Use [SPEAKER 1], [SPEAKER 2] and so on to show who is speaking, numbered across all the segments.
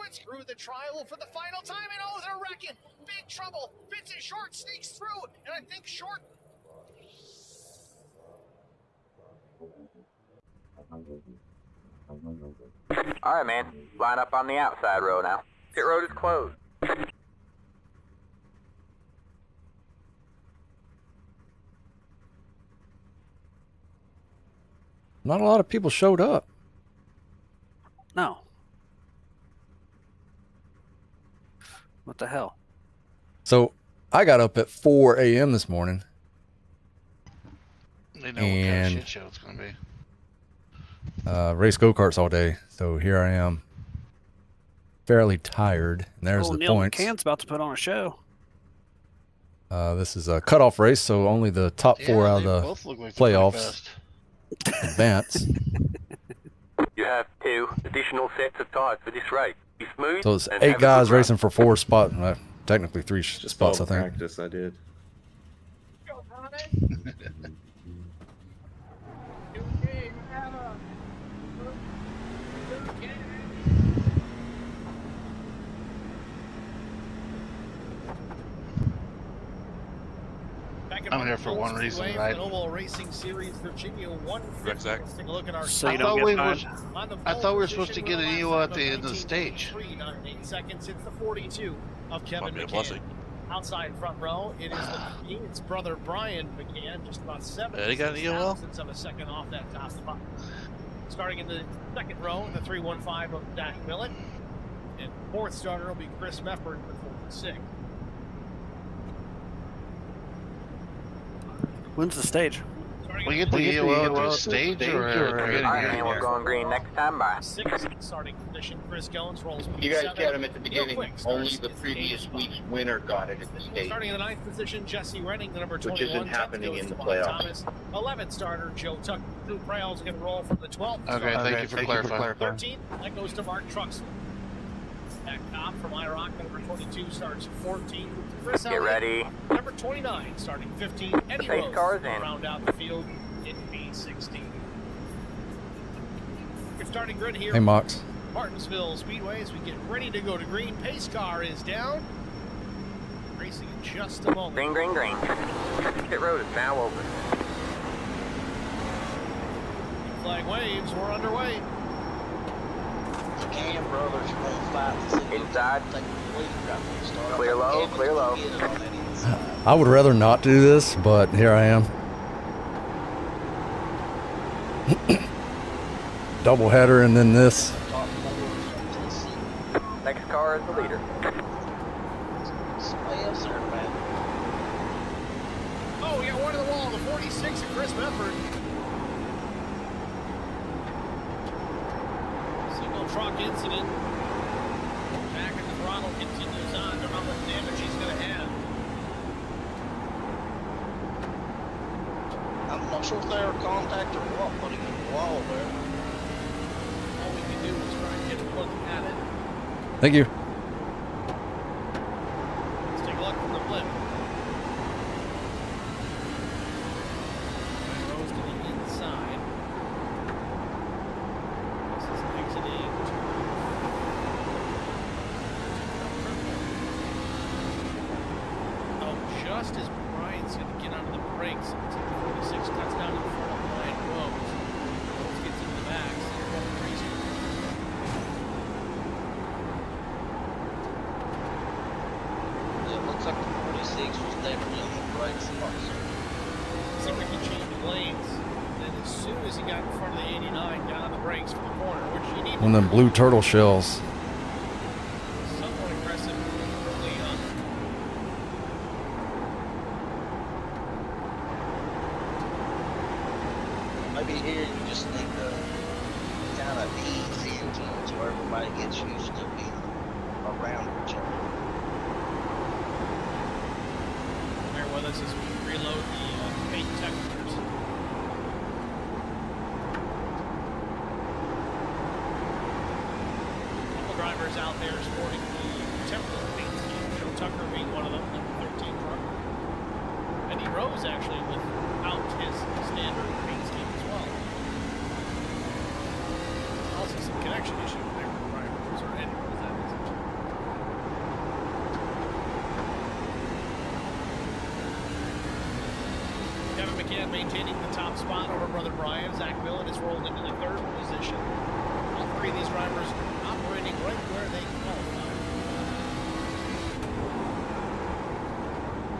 [SPEAKER 1] it's through the trial for the final time, and oh, they're wrecking. Big trouble. Vincent Short sneaks through, and I think Short.
[SPEAKER 2] All right, man. Line up on the outside row now. Pit road is closed.
[SPEAKER 3] Not a lot of people showed up.
[SPEAKER 4] No. What the hell?
[SPEAKER 3] So I got up at 4 a.m. this morning.
[SPEAKER 5] They know what kind of shit show it's going to be.
[SPEAKER 3] Race go-karts all day. So here I am. Fairly tired. And there's the
[SPEAKER 4] Neil
[SPEAKER 3] points.
[SPEAKER 4] McCann's about to put on a show.
[SPEAKER 3] This is a cutoff race, so only the top four out of the playoffs advance.
[SPEAKER 2] You have 2 additional sets of tires for this race. Be smooth.
[SPEAKER 3] So it's
[SPEAKER 2] and
[SPEAKER 3] 8
[SPEAKER 2] have a
[SPEAKER 3] guys
[SPEAKER 2] good run.
[SPEAKER 3] racing for 4 spots. Technically 3 spots, I think.
[SPEAKER 6] Practice, I did.
[SPEAKER 5] I'm here for one reason, right?
[SPEAKER 1] Oval Racing Series, Virginia 150. Let's take a look at our
[SPEAKER 4] So you
[SPEAKER 5] I
[SPEAKER 4] don't
[SPEAKER 5] thought we
[SPEAKER 4] get
[SPEAKER 5] was,
[SPEAKER 4] fined?
[SPEAKER 5] I thought we were supposed to get an EO at the end of the stage.
[SPEAKER 1] 8 seconds. It's the 42 of Kevin
[SPEAKER 7] Might be a
[SPEAKER 1] McCann.
[SPEAKER 7] blessing.
[SPEAKER 1] Outside front row, it is it's brother Brian McCann, just about 7
[SPEAKER 7] He got an EOL?
[SPEAKER 1] of a second off that top spot. Starting in the second row, the 315 of Dak Millett. And fourth starter will be Chris Mefford for 46.
[SPEAKER 4] When's the stage?
[SPEAKER 5] We get the EO at the stage or
[SPEAKER 2] All right, man. We're going green next time. Bye.
[SPEAKER 1] Sixth starting position, Chris Goins rolls.
[SPEAKER 8] You guys got him at the beginning. Only the previous week's winner got it at the stage.
[SPEAKER 1] Starting in the 9th position, Jesse Renning, the number 21.
[SPEAKER 8] Which isn't happening in the playoffs.
[SPEAKER 1] 11th starter, Joe Tuck. Drew Prail's going to roll from the 12th.
[SPEAKER 5] Okay, thank you for clarifying.
[SPEAKER 1] 13th, that goes to Mark Truxell. Back top from IROC, number 22 starts 14th. Chris
[SPEAKER 2] Get
[SPEAKER 1] Elliott,
[SPEAKER 2] ready.
[SPEAKER 1] number 29 starting 15. Eddie
[SPEAKER 2] Pace
[SPEAKER 1] Rose
[SPEAKER 2] cars
[SPEAKER 1] will
[SPEAKER 2] in.
[SPEAKER 1] round out the field in B16. Your starting grid here.
[SPEAKER 3] Hey, Mox.
[SPEAKER 1] Martinsville Speedway as we get ready to go to green. Pace car is down. Racing in just a moment.
[SPEAKER 2] Green, green, green. Pit road is now open.
[SPEAKER 1] Flag waves, we're underway.
[SPEAKER 9] McCann brothers are going to fight to see
[SPEAKER 2] Inside.
[SPEAKER 9] take the lead right from the start.
[SPEAKER 2] Clear low,
[SPEAKER 9] Kevin's
[SPEAKER 2] clear low.
[SPEAKER 9] gonna get it on that inside.
[SPEAKER 3] I would rather not do this, but here I am. Double header and then this.
[SPEAKER 9] Top four to the seat.
[SPEAKER 2] Next car is the leader.
[SPEAKER 9] Somebody else there, man.
[SPEAKER 1] Oh, we got one to the wall, the 46 of Chris Mefford. Single truck incident. Back at the throttle continues on. Don't know how much damage he's going to have.
[SPEAKER 9] I'm not sure if they were contact or what, putting in the wall there.
[SPEAKER 1] All we can do is try and get a look at it.
[SPEAKER 3] Thank you.
[SPEAKER 1] Let's take a look from the flip. Rose to the inside. This is exiting. Oh, just as Brian's going to get onto the brakes, 46 cuts down in front of Brian Rose. Rose gets into the back. They're going crazy.
[SPEAKER 9] It looks like the 46 was definitely on the brakes also.
[SPEAKER 1] Seemed like he changed lanes. Then as soon as he got in front of the 89, got on the brakes for the corner, which you need.
[SPEAKER 3] One of them blue turtle shells.
[SPEAKER 1] Somewhat aggressive early on.
[SPEAKER 9] Maybe here you just need to kind of ease into it so everybody gets used to being around each other.
[SPEAKER 1] Bear with us as we reload the paint temperatures. Couple drivers out there sporting the template paint scheme. Joe Tucker being one of them, number 13 truck. Eddie Rose actually without his standard paint scheme as well. Also some connection issue there with Brian Rose, or Eddie Rose, that is. Brand maintaining the top spot over brother Brian. Zach Millen is rolled into the third position. All three of these drivers operating right where they qualify.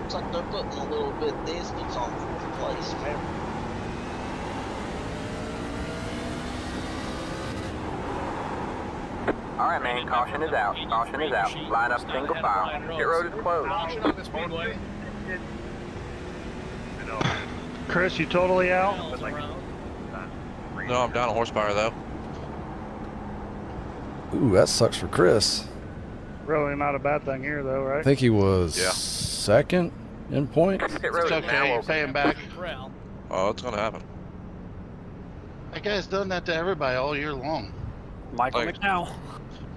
[SPEAKER 9] Looks like they're putting a little bit of distance on fourth place. Remember?
[SPEAKER 2] All right, man. Caution is out. Caution is out. Line up single file. Pit road is closed.
[SPEAKER 1] Caution on the speedway.
[SPEAKER 6] Chris, you totally out?
[SPEAKER 1] Miles around.
[SPEAKER 5] No, I'm down a horsepower though.
[SPEAKER 3] Ooh, that sucks for Chris.
[SPEAKER 6] Really not a bad thing here, though,
[SPEAKER 3] I
[SPEAKER 6] right?
[SPEAKER 3] think he was
[SPEAKER 5] Yeah.
[SPEAKER 3] second in points.
[SPEAKER 2] Pit road
[SPEAKER 5] It's
[SPEAKER 2] is now
[SPEAKER 5] okay.
[SPEAKER 2] open.
[SPEAKER 5] Pay him back.
[SPEAKER 1] Corral.
[SPEAKER 5] Oh, it's gonna happen.
[SPEAKER 7] That guy's done that to everybody all year long.
[SPEAKER 4] Michael
[SPEAKER 5] Thanks.
[SPEAKER 4] McDowell.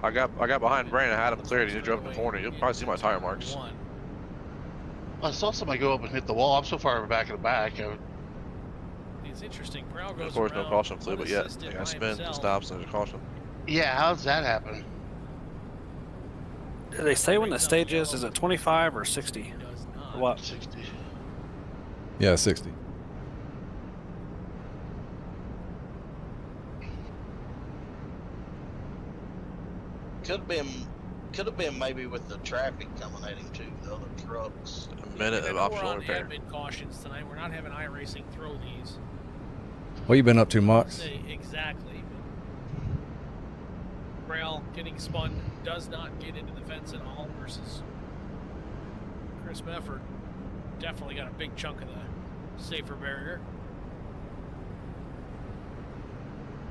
[SPEAKER 5] I got behind Brandon. I had him cleared. He drove in the corner. You'll probably see my tire marks.
[SPEAKER 1] One.
[SPEAKER 7] I saw somebody go up and hit the wall. I'm so far back in the back.
[SPEAKER 1] It's interesting. Corral goes
[SPEAKER 5] Of course, no
[SPEAKER 1] around,
[SPEAKER 5] caution flew, but yet
[SPEAKER 1] unassisted
[SPEAKER 5] the guy
[SPEAKER 1] by
[SPEAKER 5] spins and
[SPEAKER 1] himself.
[SPEAKER 5] stops and there's a caution.
[SPEAKER 7] Yeah, how's that happen?
[SPEAKER 4] Did they say when the stage is? Is it 25 or 60?
[SPEAKER 1] Does not.
[SPEAKER 4] Or what?
[SPEAKER 7] 60.
[SPEAKER 3] Yeah, 60.
[SPEAKER 9] Could have been maybe with the traffic coming at him too, the other trucks.
[SPEAKER 5] A minute of
[SPEAKER 1] We're
[SPEAKER 5] optional
[SPEAKER 1] on
[SPEAKER 5] repair.
[SPEAKER 1] admin cautions tonight. We're not having iRacing throw these.
[SPEAKER 3] What you been up to, Mox?
[SPEAKER 1] Say exactly. Corral getting spun does not get into the fence at all versus Chris Mefford. Definitely got a big chunk of the safer barrier.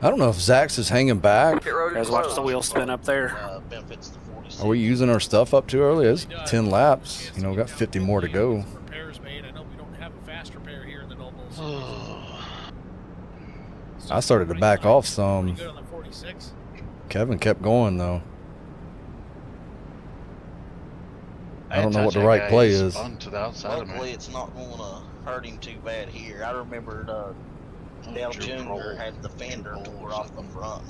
[SPEAKER 3] I don't know if Zach's is hanging back.
[SPEAKER 2] Pit road is
[SPEAKER 4] Guys, watch
[SPEAKER 2] closed.
[SPEAKER 4] the wheel spin up there.
[SPEAKER 9] Benefits the 46.
[SPEAKER 3] Are we using our stuff up too early? It's
[SPEAKER 1] Really does.
[SPEAKER 3] 10 laps.
[SPEAKER 1] Chance
[SPEAKER 3] You know,
[SPEAKER 1] to
[SPEAKER 3] we got
[SPEAKER 1] get
[SPEAKER 3] 50
[SPEAKER 1] down
[SPEAKER 3] more to
[SPEAKER 1] the
[SPEAKER 3] go.
[SPEAKER 1] lane with repairs made. I know we don't have a fast repair here in the Nobles.
[SPEAKER 3] I started to back off some.
[SPEAKER 1] Pretty good on the 46.
[SPEAKER 3] Kevin kept going though. I don't know what the right play is.
[SPEAKER 7] To the outside of
[SPEAKER 9] Hopefully
[SPEAKER 7] me.
[SPEAKER 9] it's not going to hurt him too bad here. I remember Dale Jr. had the fender tore off the front.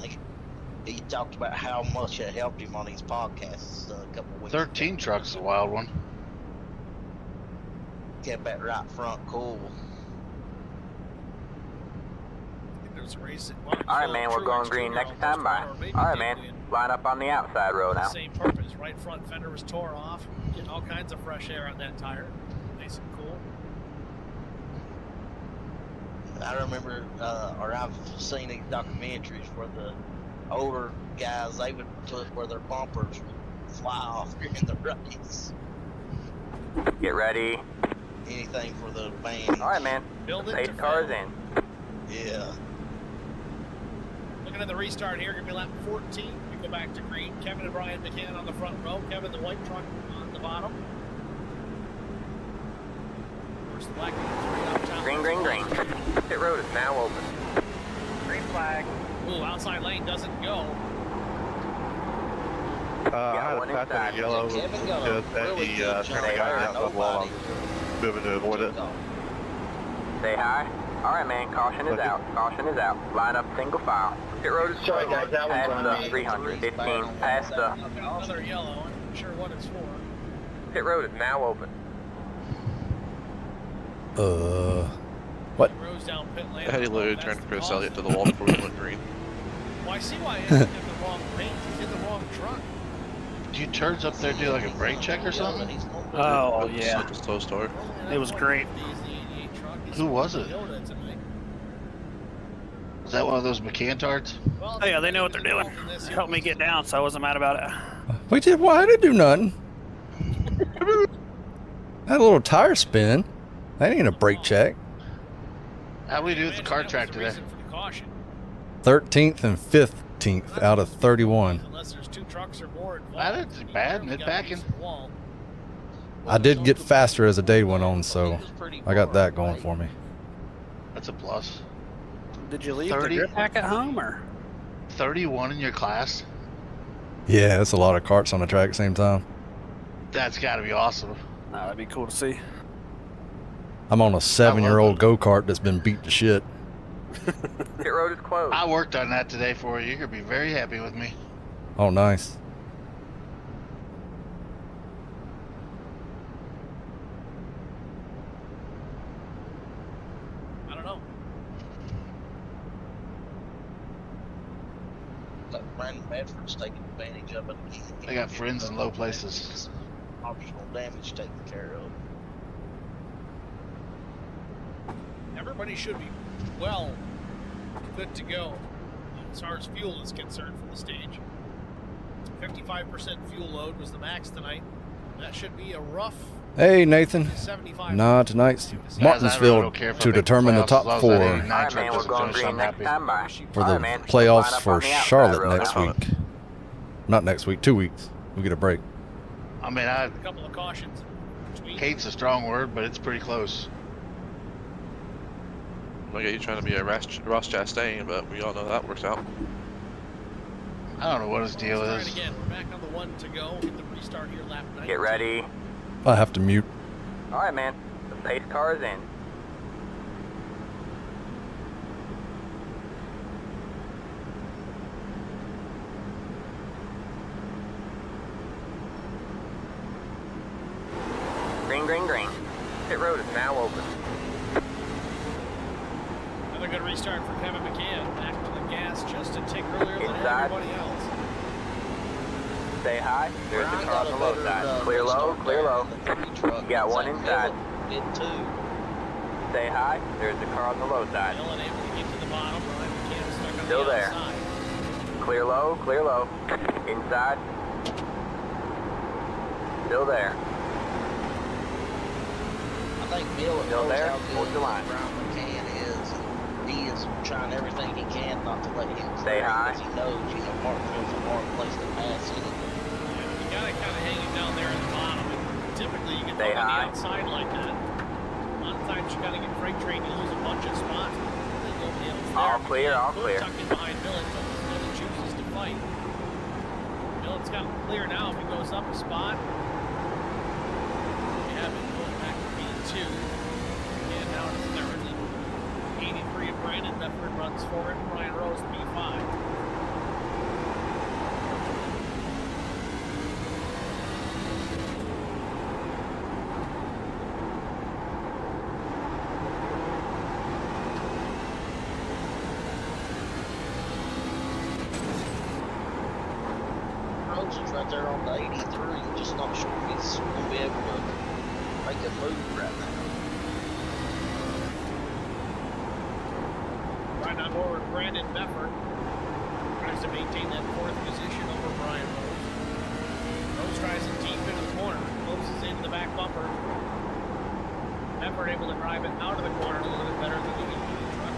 [SPEAKER 9] He talked about how much it helped him on his podcasts a couple weeks
[SPEAKER 7] 13
[SPEAKER 9] ago.
[SPEAKER 7] trucks is a wild one.
[SPEAKER 9] Kept that right front cool.
[SPEAKER 1] There was a race at
[SPEAKER 2] All right, man. We're going green next time by. All right, man. Line up on the outside row now.
[SPEAKER 1] Same purpose. Right front fender was tore off. Getting all kinds of fresh air on that tire. Nice and cool.
[SPEAKER 9] I remember, or I've seen these documentaries where the older guys, they would put where their bumpers would fly off during the race.
[SPEAKER 2] Get ready.
[SPEAKER 9] Anything for the band.
[SPEAKER 2] All right, man.
[SPEAKER 1] Build it
[SPEAKER 2] Pace
[SPEAKER 1] to
[SPEAKER 2] cars
[SPEAKER 1] fail.
[SPEAKER 2] in.
[SPEAKER 9] Yeah.
[SPEAKER 1] Looking at the restart here, gonna be lap 14. We go back to green. Kevin and Brian McCann on the front row. Kevin, the white truck on the bottom. Of course, the black three up top.
[SPEAKER 2] Green, green, green. Pit road is now open.
[SPEAKER 1] Green flag. Ooh, outside lane doesn't go.
[SPEAKER 2] Got
[SPEAKER 6] I had
[SPEAKER 2] one
[SPEAKER 6] a path
[SPEAKER 2] inside.
[SPEAKER 6] in yellow
[SPEAKER 9] Kevin got a
[SPEAKER 6] because
[SPEAKER 9] really
[SPEAKER 6] he
[SPEAKER 9] good
[SPEAKER 6] turned
[SPEAKER 9] jump
[SPEAKER 6] the guy
[SPEAKER 9] there.
[SPEAKER 6] out of the wall.
[SPEAKER 9] Nobody
[SPEAKER 6] I'm moving to avoid it.
[SPEAKER 9] took off.
[SPEAKER 2] Say hi. All right, man. Caution is out. Caution is out. Line up single file. Pit road is
[SPEAKER 8] Sorry,
[SPEAKER 2] closed.
[SPEAKER 8] guys, that one's
[SPEAKER 2] Past
[SPEAKER 8] on
[SPEAKER 2] the
[SPEAKER 8] me.
[SPEAKER 2] 315. Past the.
[SPEAKER 1] Another yellow. I'm not sure what it's for.
[SPEAKER 2] Pit road is now open.
[SPEAKER 3] What?
[SPEAKER 1] Rose down pit lane.
[SPEAKER 5] Eddie Lou
[SPEAKER 1] That's
[SPEAKER 5] turned
[SPEAKER 1] the
[SPEAKER 5] Chris
[SPEAKER 1] cause.
[SPEAKER 5] Elliott to the wall before we went green.
[SPEAKER 1] Well, I see why Eddie did the wrong paint. He's in the wrong truck.
[SPEAKER 7] Do you turns up there do like a brake check or something?
[SPEAKER 4] Oh,
[SPEAKER 5] It's
[SPEAKER 4] yeah.
[SPEAKER 5] such a slow start.
[SPEAKER 4] It was great.
[SPEAKER 7] Who was it? Is that one of those McCantards?
[SPEAKER 4] Oh, yeah, they know what they're doing. Helped me get down, so I wasn't mad about it.
[SPEAKER 3] We did. Why did it do nothing? That little tire spin. That ain't a brake check.
[SPEAKER 7] How we do with the car track today?
[SPEAKER 3] 13th and 15th out of 31.
[SPEAKER 1] Unless there's two trucks or more involved.
[SPEAKER 7] That isn't bad, mid-packing.
[SPEAKER 3] I did get faster as the day went on, so I got that going for me.
[SPEAKER 7] That's a plus.
[SPEAKER 4] Did you leave
[SPEAKER 7] 30?
[SPEAKER 4] the grip pack at home, or?
[SPEAKER 7] 31 in your class?
[SPEAKER 3] Yeah, that's a lot of carts on the track at the same time.
[SPEAKER 7] That's got to be awesome.
[SPEAKER 4] No, that'd be cool to see.
[SPEAKER 3] I'm on a 7-year-old go-kart that's been beat to shit.
[SPEAKER 2] Pit road is closed.
[SPEAKER 7] I worked on that today for you. You're going to be very happy with me.
[SPEAKER 3] Oh, nice.
[SPEAKER 9] Brandon Bedford's taking advantage of it again.
[SPEAKER 7] They got friends in low places.
[SPEAKER 9] Optional damage taken care of.
[SPEAKER 1] Everybody should be well good to go as far as fuel is concerned for the stage. 55% fuel load was the max tonight. That should be a rough
[SPEAKER 3] Hey, Nathan.
[SPEAKER 1] 75.
[SPEAKER 3] Nah, tonight's Martinsville to determine the top 4
[SPEAKER 2] Alright, man, we're going green next time. Bye.
[SPEAKER 3] for the
[SPEAKER 2] Alright, man.
[SPEAKER 3] playoffs
[SPEAKER 2] Line up
[SPEAKER 3] for
[SPEAKER 2] on the outside
[SPEAKER 3] Charlotte
[SPEAKER 2] road.
[SPEAKER 3] next week. Not next week, 2 weeks. We get a break.
[SPEAKER 7] I mean,
[SPEAKER 1] A couple of cautions between.
[SPEAKER 7] hate's a strong word, but it's pretty close.
[SPEAKER 5] Look at you trying to be a Ross Chastain, but we all know that works out.
[SPEAKER 7] I don't know what his deal
[SPEAKER 1] Let's
[SPEAKER 7] is.
[SPEAKER 1] try it again. We're back on the 1 to go. Hit the restart here, lap 9.
[SPEAKER 2] Get ready.
[SPEAKER 3] I have to mute.
[SPEAKER 2] Alright, man. The pace car is in. Green, green, green. Pit road is now open.
[SPEAKER 1] Another good restart for Kevin McCann. Back to the gas just a tick earlier than
[SPEAKER 2] Inside.
[SPEAKER 1] everybody else.
[SPEAKER 2] Stay high. There's the
[SPEAKER 9] Brian
[SPEAKER 2] car on
[SPEAKER 9] got
[SPEAKER 2] the
[SPEAKER 9] a
[SPEAKER 2] low
[SPEAKER 9] better,
[SPEAKER 2] side. Clear low,
[SPEAKER 9] restart
[SPEAKER 2] clear
[SPEAKER 9] there
[SPEAKER 2] low.
[SPEAKER 9] than the 3 truck.
[SPEAKER 2] You got one
[SPEAKER 9] Zach
[SPEAKER 2] inside.
[SPEAKER 9] Miller did too.
[SPEAKER 2] Stay high. There's the car on the low side.
[SPEAKER 1] Still unable to get to the bottom. Brian McCann stuck on
[SPEAKER 2] Still
[SPEAKER 1] the
[SPEAKER 2] there.
[SPEAKER 1] outside.
[SPEAKER 2] Clear low, clear low. Inside. Still there.
[SPEAKER 9] I think Bill
[SPEAKER 2] Still
[SPEAKER 9] knows
[SPEAKER 2] there?
[SPEAKER 9] how
[SPEAKER 2] Hold
[SPEAKER 9] good
[SPEAKER 2] the line.
[SPEAKER 9] Brian McCann is. He is trying everything he can not to let him
[SPEAKER 2] Stay
[SPEAKER 9] clear
[SPEAKER 2] high.
[SPEAKER 9] because he knows, Martinsville's a hard place to pass in.
[SPEAKER 1] You gotta kind of hang it down there at the bottom. And typically, you get
[SPEAKER 2] Stay
[SPEAKER 1] up on the
[SPEAKER 2] high.
[SPEAKER 1] outside like that. A lot of times, you gotta get freight trained. You lose a bunch of spots. Then nobody else there.
[SPEAKER 2] All clear, all
[SPEAKER 1] Could
[SPEAKER 2] clear.
[SPEAKER 1] tuck in behind Millet, but Millet chooses to fight. Millet's got it clear now. If he goes up a spot, we have it going back to B2. Again, down to third. And 83 of Brandon Bedford runs forward. Brian Rose, B5.
[SPEAKER 9] Rose is right there on the 83. Just not sure if he's going to be able to make a move right now.
[SPEAKER 1] Right on board, Brandon Bedford tries to maintain that 4th position over Brian Rose. Rose tries it deep into the corner, closes into the back bumper. Bedford able to drive it out of the corner a little bit better than the truck.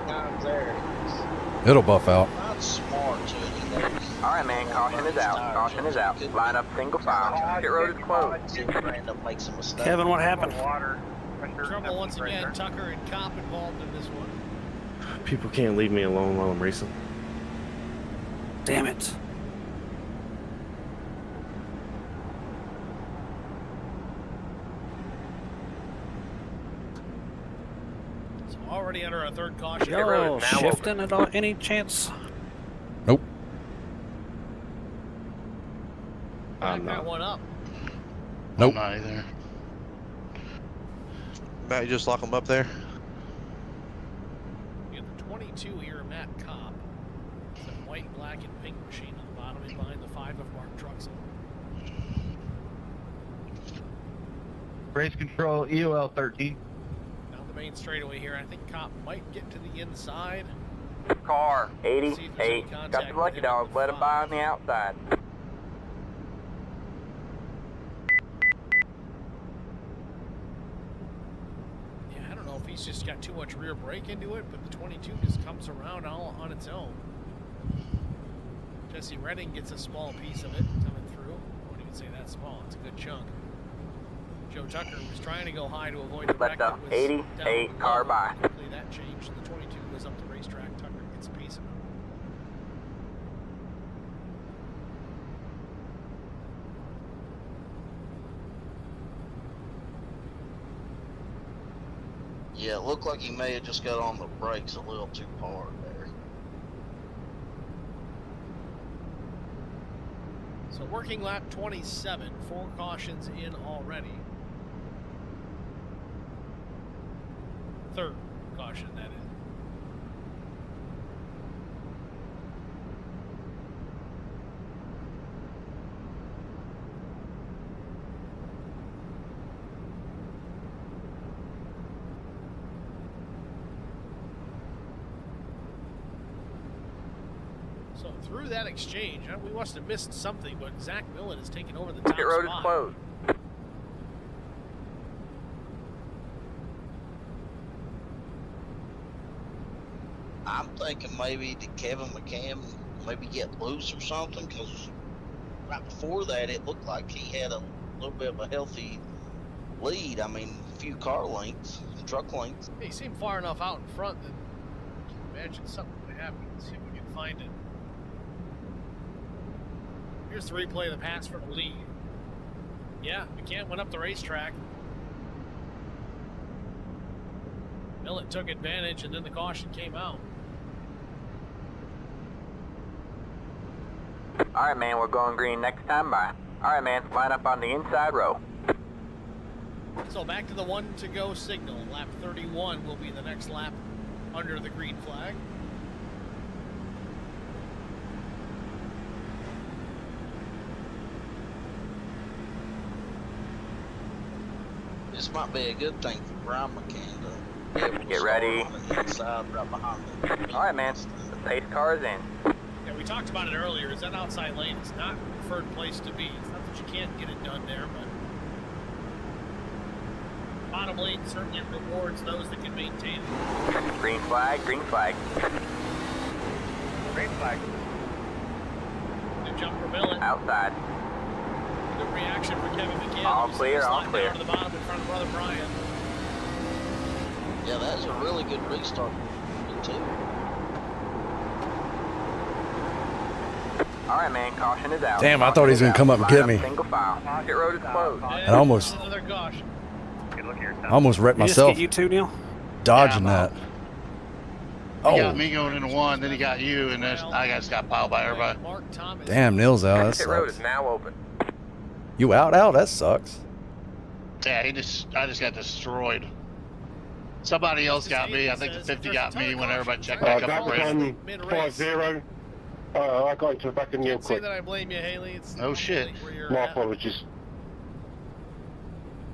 [SPEAKER 9] Not there.
[SPEAKER 3] It'll buff out.
[SPEAKER 9] Not smart to it. He knows.
[SPEAKER 2] Alright, man. Caution is out. Caution is out. Line up single file. Pit road is closed.
[SPEAKER 9] See if Brandon makes a mistake.
[SPEAKER 4] Kevin, what happened?
[SPEAKER 1] Trouble once again, Tucker and Kopp involved in this one.
[SPEAKER 10] People can't leave me alone while I'm racing.
[SPEAKER 4] Damn it.
[SPEAKER 1] So already under our 3rd caution.
[SPEAKER 4] Y'all shifting at all? Any chance?
[SPEAKER 3] Nope.
[SPEAKER 1] Back that one up.
[SPEAKER 3] Nope.
[SPEAKER 7] I'm not either.
[SPEAKER 5] Matt, you just lock them up there.
[SPEAKER 1] We have the 22 here, Matt Kopp. It's a white, black, and pink machine on the bottom and behind the 5 of Mark Truxell.
[SPEAKER 11] Race control, EOL 13.
[SPEAKER 1] Down the main straightaway here. I think Kopp might get to the inside.
[SPEAKER 2] Car
[SPEAKER 1] See if there's any
[SPEAKER 2] 88.
[SPEAKER 1] contact
[SPEAKER 2] Got the
[SPEAKER 1] with
[SPEAKER 2] lucky
[SPEAKER 1] him
[SPEAKER 2] dog.
[SPEAKER 1] at the
[SPEAKER 2] Let him
[SPEAKER 1] 5.
[SPEAKER 2] by on the outside.
[SPEAKER 1] Yeah, I don't know if he's just got too much rear brake into it, but the 22 just comes around all on its own. Jesse Redding gets a small piece of it coming through. I wouldn't even say that small. It's a good chunk. Joe Tucker was trying to go high to avoid the
[SPEAKER 2] Let
[SPEAKER 1] wreck
[SPEAKER 2] the
[SPEAKER 1] that was
[SPEAKER 2] 88
[SPEAKER 1] down
[SPEAKER 2] car
[SPEAKER 1] below.
[SPEAKER 2] by.
[SPEAKER 1] Quickly that changed. The 22 goes up the racetrack. Tucker gets a piece of it.
[SPEAKER 9] Yeah, it looked like he may have just got on the brakes a little too hard there.
[SPEAKER 1] So working lap 27, 4 cautions in already. Third caution, that is. So through that exchange, we must have missed something, but Zach Millen has taken over the top
[SPEAKER 2] Pit road
[SPEAKER 1] spot.
[SPEAKER 2] is closed.
[SPEAKER 9] I'm thinking maybe did Kevin McCann maybe get loose or something, because right before that it looked like he had a little bit of a healthy lead. I mean, a few car lengths, truck lengths.
[SPEAKER 1] He seemed far enough out in front that you can imagine something would happen. Let's see if we can find it. Here's the replay of the pass for the lead. Yeah, McCann went up the racetrack. Millet took advantage, and then the caution came out.
[SPEAKER 2] All right, man, we're going green next time by. All right, man, line up on the inside row.
[SPEAKER 1] So back to the 1 to go signal. Lap 31 will be the next lap under the green flag.
[SPEAKER 9] This might be a good thing for Brian McCann to be able to
[SPEAKER 2] Get
[SPEAKER 9] start
[SPEAKER 2] ready.
[SPEAKER 9] on the inside right behind the
[SPEAKER 2] All right, man, the pace car is in.
[SPEAKER 1] Yeah, we talked about it earlier. Is that outside lane? It's not the preferred place to be. It's not that you can't get it done there, but bottom lane certainly rewards those that can maintain it.
[SPEAKER 2] Green flag, green flag.
[SPEAKER 11] Green flag.
[SPEAKER 1] Good jump for Millen.
[SPEAKER 2] Outside.
[SPEAKER 1] Good reaction for Kevin McCann.
[SPEAKER 2] All
[SPEAKER 1] He's
[SPEAKER 2] clear, all
[SPEAKER 1] sliding
[SPEAKER 2] clear.
[SPEAKER 1] down to the bottom in front of brother Brian.
[SPEAKER 9] Yeah, that's a really good restart too.
[SPEAKER 2] All right, man, caution is out.
[SPEAKER 3] Damn, I thought he was going to come up and
[SPEAKER 2] Line
[SPEAKER 3] get me.
[SPEAKER 2] Single file. Pit road is closed.
[SPEAKER 3] And almost,
[SPEAKER 1] Another caution.
[SPEAKER 3] I almost wrecked
[SPEAKER 4] Did he just
[SPEAKER 3] myself
[SPEAKER 4] get you too, Neil?
[SPEAKER 3] dodging
[SPEAKER 7] Yeah,
[SPEAKER 3] that.
[SPEAKER 7] He
[SPEAKER 3] Oh,
[SPEAKER 7] got me going into one, then he got you, and then I just got piled by everybody.
[SPEAKER 1] Mark Thomas.
[SPEAKER 3] damn, Neil's out. That
[SPEAKER 2] Pit road
[SPEAKER 3] sucks.
[SPEAKER 2] is now open.
[SPEAKER 3] You out? That sucks.
[SPEAKER 7] Yeah, I just got destroyed. Somebody else got me. I think the 50 got me when everybody checked back up
[SPEAKER 12] that
[SPEAKER 7] the
[SPEAKER 12] was
[SPEAKER 7] race.
[SPEAKER 12] on
[SPEAKER 1] Mid-race.
[SPEAKER 12] 5-0. I got into the back of Neil
[SPEAKER 1] Can't say
[SPEAKER 12] quick.
[SPEAKER 1] that I blame you, Haley. It's
[SPEAKER 7] No shit.
[SPEAKER 1] where you're
[SPEAKER 12] My
[SPEAKER 1] at.
[SPEAKER 12] apologies.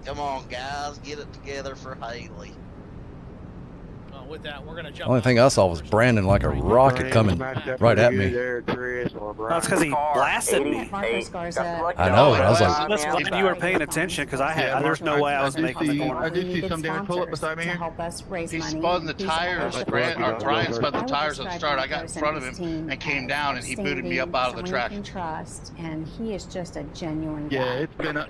[SPEAKER 9] Come on, guys, get it together for Haley.
[SPEAKER 1] With that, we're going to jump.
[SPEAKER 3] Only thing I saw was Brandon like a rocket coming right at me.
[SPEAKER 4] That's because he blasted me.
[SPEAKER 3] I know. I was like,
[SPEAKER 4] That's glad you were paying attention, because there's no way I was making the corner.
[SPEAKER 11] I did see some damn pull up beside me here.
[SPEAKER 7] He spun the tires. Brian spun the tires at the start. I got in front of him and came down, and he booted me up out of the track.
[SPEAKER 13] Trust, and he is just a genuine guy.
[SPEAKER 11] Yeah, it's been up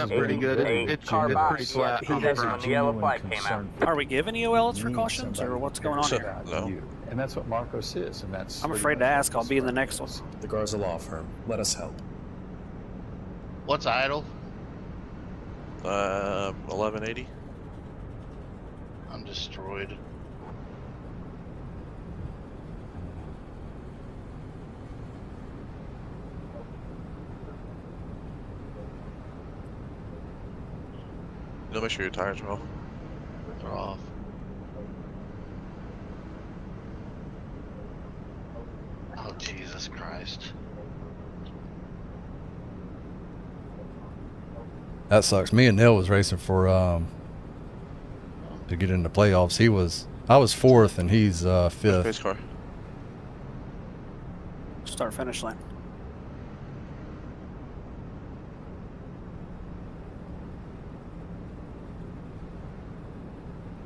[SPEAKER 11] pretty good. It's pretty flat on the front.
[SPEAKER 2] The yellow flag came out.
[SPEAKER 4] Are we giving EOLs for cautions, or what's going on here?
[SPEAKER 5] No.
[SPEAKER 14] And that's what Marcos is, and that's.
[SPEAKER 4] I'm afraid to ask. I'll be in the next one.
[SPEAKER 14] The Garza Law Firm. Let us help.
[SPEAKER 7] What's idle?
[SPEAKER 5] 1180.
[SPEAKER 7] I'm destroyed.
[SPEAKER 5] Make sure your tires are off.
[SPEAKER 7] They're off. Oh, Jesus Christ.
[SPEAKER 3] that sucks. Me and Neil was racing for to get into playoffs. I was fourth and he's fifth.
[SPEAKER 5] Pace car.
[SPEAKER 4] Start finish line.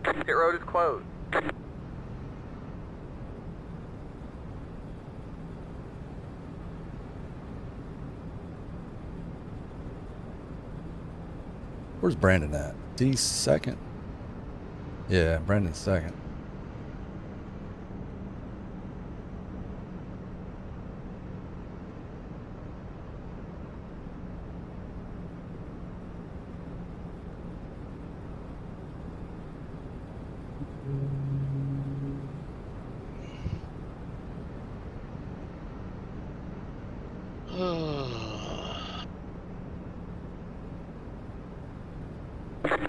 [SPEAKER 2] Pit road is closed.
[SPEAKER 3] Where's Brandon at? He's second. Yeah, Brandon's second.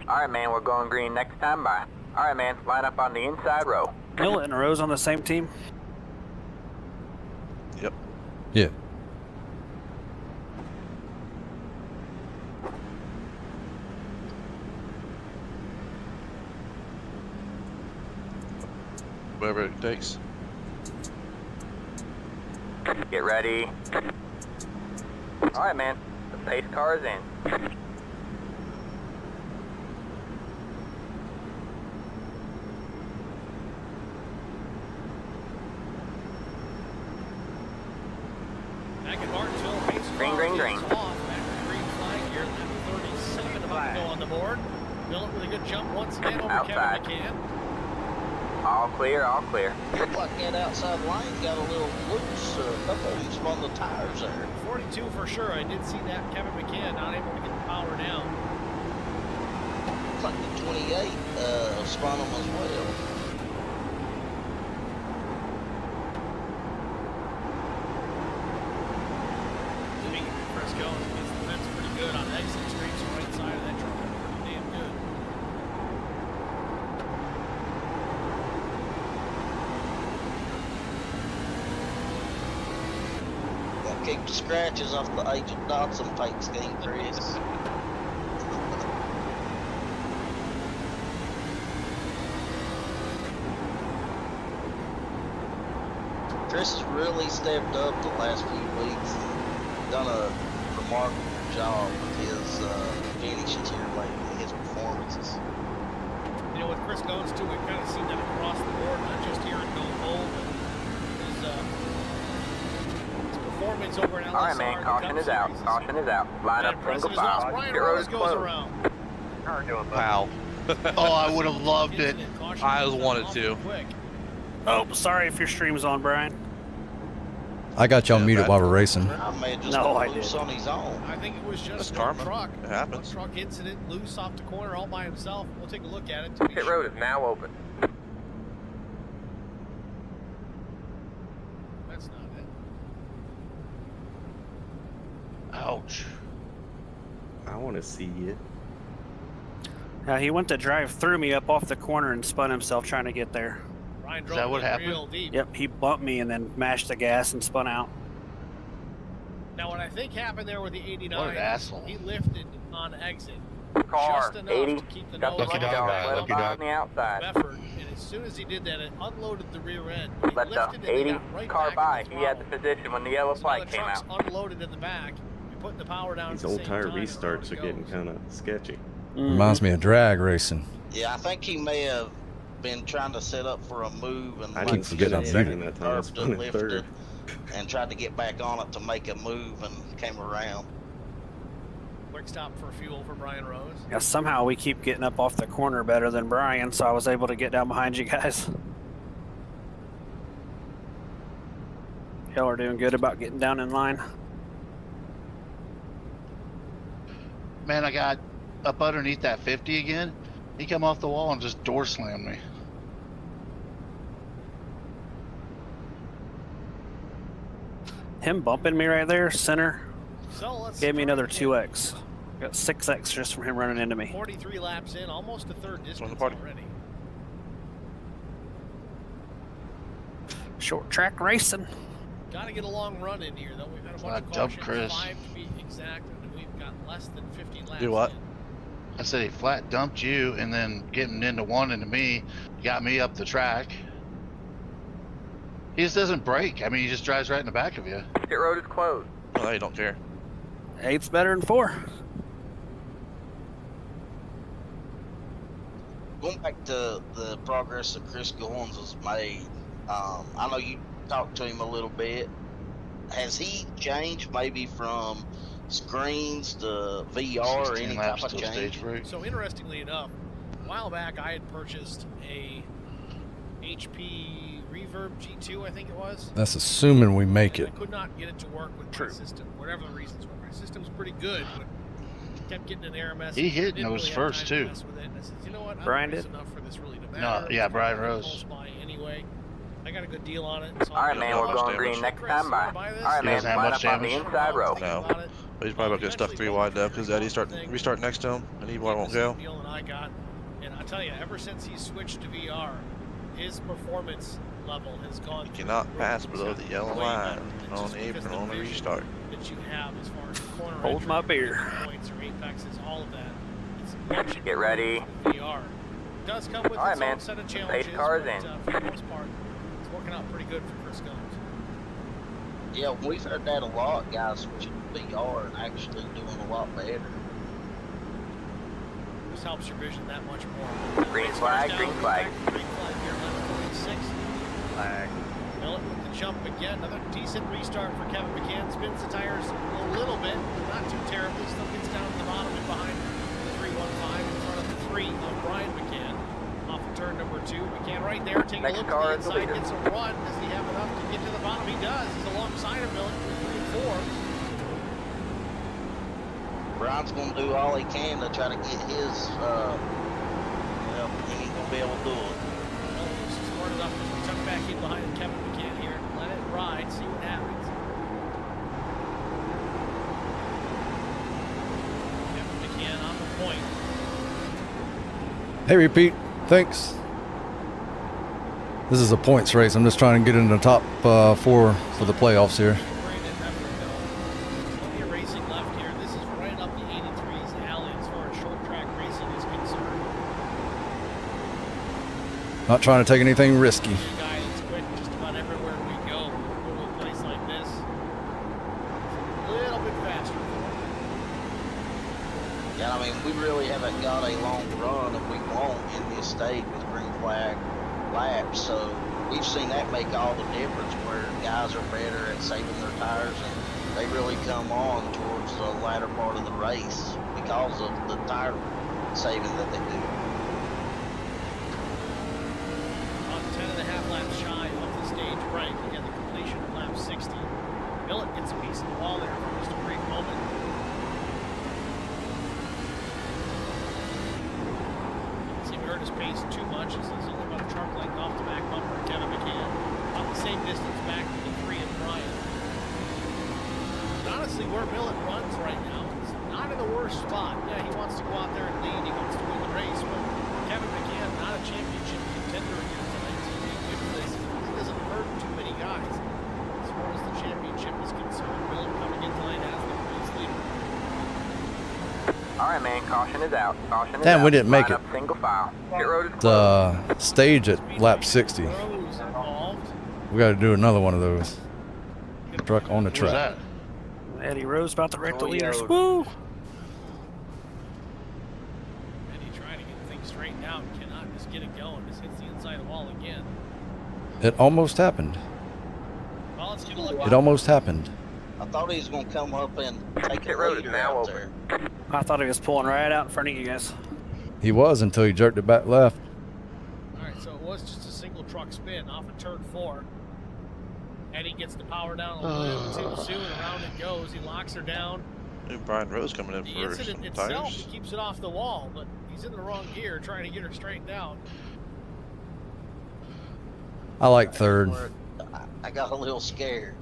[SPEAKER 2] Alright, man, we're going green next time by. Alright, man, line up on the inside row.
[SPEAKER 4] Millet and Rose on the same team?
[SPEAKER 5] Yep.
[SPEAKER 3] Yeah.
[SPEAKER 5] Whatever it takes.
[SPEAKER 2] Get ready. Alright, man. The pace car is in.
[SPEAKER 1] Back in Martinsville, pace
[SPEAKER 2] Green,
[SPEAKER 1] car
[SPEAKER 2] green,
[SPEAKER 1] is
[SPEAKER 2] green.
[SPEAKER 1] off. Back to the green flag here. Lap 37 about to go on the board. Millet with a good jump once again over
[SPEAKER 2] Outside.
[SPEAKER 1] Kevin McCann.
[SPEAKER 2] All clear, all clear.
[SPEAKER 9] Looked like that outside lane got a little loose. A couple of them spun the tires there.
[SPEAKER 1] 42 for sure. I did see that. Kevin McCann not able to get the power down.
[SPEAKER 9] Looks like the 28 spun them as well.
[SPEAKER 1] Speaking of Frisco, that's pretty good on exit streets, right side of that truck. Pretty damn good.
[SPEAKER 9] Gonna keep the scratches off the Agent Dodson paint scheme, Chris. Chris has really stepped up the last few weeks. Done a remarkable job with his finishes here lately, his performances.
[SPEAKER 1] You know, with Chris Goins too, we've kind of seen that across the board, not just here in Gold Bowl, but his performance over in LSR.
[SPEAKER 2] Alright, man, caution is out. Caution is out. Line up single file.
[SPEAKER 1] Brian
[SPEAKER 2] Pit road
[SPEAKER 1] Rose
[SPEAKER 2] is
[SPEAKER 1] goes
[SPEAKER 2] closed.
[SPEAKER 1] around.
[SPEAKER 5] Wow.
[SPEAKER 7] Oh, I would have loved it.
[SPEAKER 5] I wanted to.
[SPEAKER 4] Oh, sorry if your stream's on, Brian.
[SPEAKER 3] I got y'all muted while we're racing.
[SPEAKER 9] I may have just
[SPEAKER 4] No,
[SPEAKER 9] gone
[SPEAKER 4] I
[SPEAKER 9] loose
[SPEAKER 4] did.
[SPEAKER 9] on his own.
[SPEAKER 1] I think it was just
[SPEAKER 5] That's
[SPEAKER 1] one
[SPEAKER 5] karma.
[SPEAKER 1] truck.
[SPEAKER 5] It happens.
[SPEAKER 1] One truck incident, loose off the corner all by himself. We'll take a look at it. To be
[SPEAKER 2] Pit
[SPEAKER 1] sure.
[SPEAKER 2] road is now open.
[SPEAKER 1] That's not it.
[SPEAKER 7] Ouch.
[SPEAKER 10] I want to see it.
[SPEAKER 4] He went to drive through me up off the corner and spun himself trying to get there.
[SPEAKER 1] Brian
[SPEAKER 7] Is
[SPEAKER 1] drove
[SPEAKER 7] that what
[SPEAKER 1] it
[SPEAKER 7] happened?
[SPEAKER 1] real deep.
[SPEAKER 4] Yep, he bumped me and then mashed the gas and spun out.
[SPEAKER 1] Now, what I think happened there with the 89,
[SPEAKER 7] What an asshole.
[SPEAKER 1] he lifted on exit
[SPEAKER 2] Car,
[SPEAKER 1] just enough
[SPEAKER 2] 80.
[SPEAKER 1] to keep the
[SPEAKER 2] Got
[SPEAKER 1] nose
[SPEAKER 2] the
[SPEAKER 1] on
[SPEAKER 2] lucky
[SPEAKER 1] the
[SPEAKER 2] dog,
[SPEAKER 1] ground
[SPEAKER 2] lucky dog. On the outside.
[SPEAKER 1] effort, and as soon as he did that, it unloaded the rear end. When he
[SPEAKER 2] Let
[SPEAKER 1] lifted
[SPEAKER 2] the
[SPEAKER 1] it, they
[SPEAKER 2] 80
[SPEAKER 1] got right
[SPEAKER 2] car
[SPEAKER 1] back
[SPEAKER 2] by.
[SPEAKER 1] in the
[SPEAKER 2] He had the
[SPEAKER 1] throttle.
[SPEAKER 2] position when the yellow
[SPEAKER 1] So now
[SPEAKER 2] flag
[SPEAKER 1] the
[SPEAKER 2] came
[SPEAKER 1] truck's
[SPEAKER 2] out.
[SPEAKER 1] unloaded in the back. You're putting the power down
[SPEAKER 10] These
[SPEAKER 1] at the
[SPEAKER 10] old
[SPEAKER 1] same
[SPEAKER 10] tire
[SPEAKER 1] time,
[SPEAKER 10] restarts are
[SPEAKER 1] it
[SPEAKER 10] getting
[SPEAKER 1] goes.
[SPEAKER 10] kind of sketchy.
[SPEAKER 3] Reminds me of drag racing.
[SPEAKER 9] Yeah, I think he may have been trying to set up for a move and
[SPEAKER 10] I
[SPEAKER 9] like
[SPEAKER 10] didn't
[SPEAKER 9] you
[SPEAKER 10] forget
[SPEAKER 9] said,
[SPEAKER 10] I'm second that time. I
[SPEAKER 9] curved
[SPEAKER 10] spun
[SPEAKER 9] it,
[SPEAKER 10] it
[SPEAKER 9] lifted,
[SPEAKER 10] third.
[SPEAKER 9] and tried to get back on it to make a move and came around.
[SPEAKER 1] Quick stop for fuel for Brian Rose.
[SPEAKER 4] Yeah, somehow we keep getting up off the corner better than Brian, so I was able to get down behind you guys. Y'all are doing good about getting down in line.
[SPEAKER 7] Man, I got up underneath that 50 again. He come off the wall and just door slammed me.
[SPEAKER 4] Him bumping me right there, center,
[SPEAKER 1] So let's
[SPEAKER 4] gave me another
[SPEAKER 1] start
[SPEAKER 4] 2x. Got 6x just from him running into me.
[SPEAKER 1] 43 laps in, almost a third distance
[SPEAKER 5] party.
[SPEAKER 1] already.
[SPEAKER 4] Short track racing.
[SPEAKER 1] Got to get a long run in here, though. We've had a bunch of
[SPEAKER 7] dump
[SPEAKER 1] cautions,
[SPEAKER 7] Chris.
[SPEAKER 1] 5 to be exact, and we've got less than 15 laps
[SPEAKER 5] Do what?
[SPEAKER 1] in.
[SPEAKER 7] I said he flat dumped you and then getting into one into me, got me up the track. He just doesn't brake. I mean, he just drives right in the back of you.
[SPEAKER 2] Pit road is closed.
[SPEAKER 5] Well, they don't care.
[SPEAKER 4] 8's better than 4.
[SPEAKER 9] Going back to the progress that Chris Goins has made, I know you talked to him a little bit. Has he changed maybe from screens to VR or
[SPEAKER 7] 16
[SPEAKER 9] any
[SPEAKER 7] laps
[SPEAKER 9] type of
[SPEAKER 7] till
[SPEAKER 9] change?
[SPEAKER 7] stage break.
[SPEAKER 1] So interestingly enough, a while back I had purchased a HP Reverb G2, I think it was.
[SPEAKER 3] That's assuming we make
[SPEAKER 1] And
[SPEAKER 3] it.
[SPEAKER 1] I could not get it to work with my system, whatever the reasons were. My system's pretty good, but kept getting an error message.
[SPEAKER 7] He hit
[SPEAKER 1] Didn't
[SPEAKER 7] nose
[SPEAKER 1] really have
[SPEAKER 7] first,
[SPEAKER 1] time to
[SPEAKER 7] too.
[SPEAKER 1] mess with it. And I said, you know what?
[SPEAKER 4] Brian
[SPEAKER 1] I'm race
[SPEAKER 4] did?
[SPEAKER 1] enough for this really to
[SPEAKER 7] No,
[SPEAKER 1] matter.
[SPEAKER 7] yeah,
[SPEAKER 1] It's
[SPEAKER 7] Brian
[SPEAKER 1] gonna be a
[SPEAKER 7] Rose.
[SPEAKER 1] close buy anyway. I got a good deal on it. So
[SPEAKER 2] All right, man, we're going green next time by. All right,
[SPEAKER 7] He
[SPEAKER 2] man,
[SPEAKER 7] doesn't have
[SPEAKER 2] line
[SPEAKER 7] much
[SPEAKER 2] up on the
[SPEAKER 7] damage.
[SPEAKER 2] inside row.
[SPEAKER 5] No. But he's probably about to get stuck 3 wide though, because Eddie's restart next to him, and he won't go.
[SPEAKER 1] Deal that I got, and I tell you, ever since he switched to VR, his performance level has gone.
[SPEAKER 5] You cannot pass below the yellow line on the apron on the restart.
[SPEAKER 1] That you have as far as corner
[SPEAKER 4] Hold
[SPEAKER 1] entry,
[SPEAKER 4] my beer.
[SPEAKER 1] points or apexes, all of that. It's much
[SPEAKER 2] Get ready.
[SPEAKER 1] VR. It does come with
[SPEAKER 2] All right,
[SPEAKER 1] its
[SPEAKER 2] man.
[SPEAKER 1] own set of
[SPEAKER 2] Pace
[SPEAKER 1] challenges,
[SPEAKER 2] car is
[SPEAKER 1] but
[SPEAKER 2] in.
[SPEAKER 1] for the most part, it's working out pretty good for Chris Gomes.
[SPEAKER 9] Yeah, we've heard that a lot, guys switching to VR and actually doing a lot better.
[SPEAKER 1] This helps your vision that much more.
[SPEAKER 2] Green flag, green flag.
[SPEAKER 1] Green flag here, 11:46.
[SPEAKER 2] Flag.
[SPEAKER 1] Millet with the jump again. Another decent restart for Kevin McCann. Spins the tires a little bit, not too terribly. Still gets down to the bottom and behind the 315 in front of the 3 of Brian McCann. Off of turn number 2. McCann right there. Taking a look to the inside. Gets a run. Does he have enough to get to the bottom? He does. He's alongside of Millet with 3 and 4.
[SPEAKER 9] Brian's gonna do all he can to try to get his, well, he ain't gonna be able to do it.
[SPEAKER 1] Well, smart enough to tuck back in behind Kevin McCann here and let it ride, see what happens. Kevin McCann on the point.
[SPEAKER 3] Hey, repeat. Thanks. This is a points race. I'm just trying to get into the top 4 for the playoffs here.
[SPEAKER 1] Plenty of racing left here. This is right up the 83's alley as far as short track racing is concerned.
[SPEAKER 3] Not trying to take anything risky.
[SPEAKER 1] A guy that's quick just about everywhere we go. Go to a place like this. It's a little bit faster.
[SPEAKER 9] Yeah, I mean, we really haven't got a long run if we won't in this state with green flag laps, so we've seen that make all the difference where guys are better at saving their tires and they really come on towards the latter part of the race because of the tire saving that they do.
[SPEAKER 1] On 10.5 laps shy of the stage break. Again, the completion of lap 60. Millet gets a piece of the wall there for just a brief moment. Seemed to hurt his pace too much as he's only about a truck length off the back bumper of Kevin McCann. About the same distance back to the 3 and Brian. But honestly, where Millet runs right now, it's not in the worst spot. Yeah, he wants to go out there and lead. He wants to win the race, but Kevin McCann, not a championship contender again tonight. So this really doesn't hurt too many guys. As far as the championship is concerned, Millet coming in tonight as the race leader.
[SPEAKER 2] All right, man. Caution is out. Caution is out.
[SPEAKER 3] Damn, we didn't make
[SPEAKER 2] Line
[SPEAKER 3] it.
[SPEAKER 2] up single file. Pit road is
[SPEAKER 3] The stage at lap 60.
[SPEAKER 1] Rose involved.
[SPEAKER 3] We got to do another one of those. Truck on the
[SPEAKER 7] Who's
[SPEAKER 3] track.
[SPEAKER 7] that?
[SPEAKER 4] Eddie Rose about to wreck the
[SPEAKER 9] Oh,
[SPEAKER 4] leaders.
[SPEAKER 9] yeah.
[SPEAKER 4] Woo!
[SPEAKER 1] And he trying to get things straightened out. Cannot just get it going. Just hits the inside of the wall again.
[SPEAKER 3] It almost happened.
[SPEAKER 1] Well, let's get a look.
[SPEAKER 3] It almost happened.
[SPEAKER 9] I thought he was gonna come up and take the
[SPEAKER 2] Pit road is
[SPEAKER 9] leader
[SPEAKER 2] now
[SPEAKER 9] out
[SPEAKER 2] open.
[SPEAKER 9] there.
[SPEAKER 4] I thought he was pulling right out in front of you guys.
[SPEAKER 3] He was until he jerked it back left.
[SPEAKER 1] All right, so it was just a single truck spin off of turn 4. Eddie gets the power down a little too soon. Around it goes. He locks her down.
[SPEAKER 5] New Brian Rose coming in
[SPEAKER 1] The
[SPEAKER 5] for
[SPEAKER 1] incident
[SPEAKER 5] some
[SPEAKER 1] itself,
[SPEAKER 5] tires.
[SPEAKER 1] he keeps it off the wall, but he's in the wrong gear trying to get her straightened out.
[SPEAKER 3] I like third.
[SPEAKER 9] I got a little scared.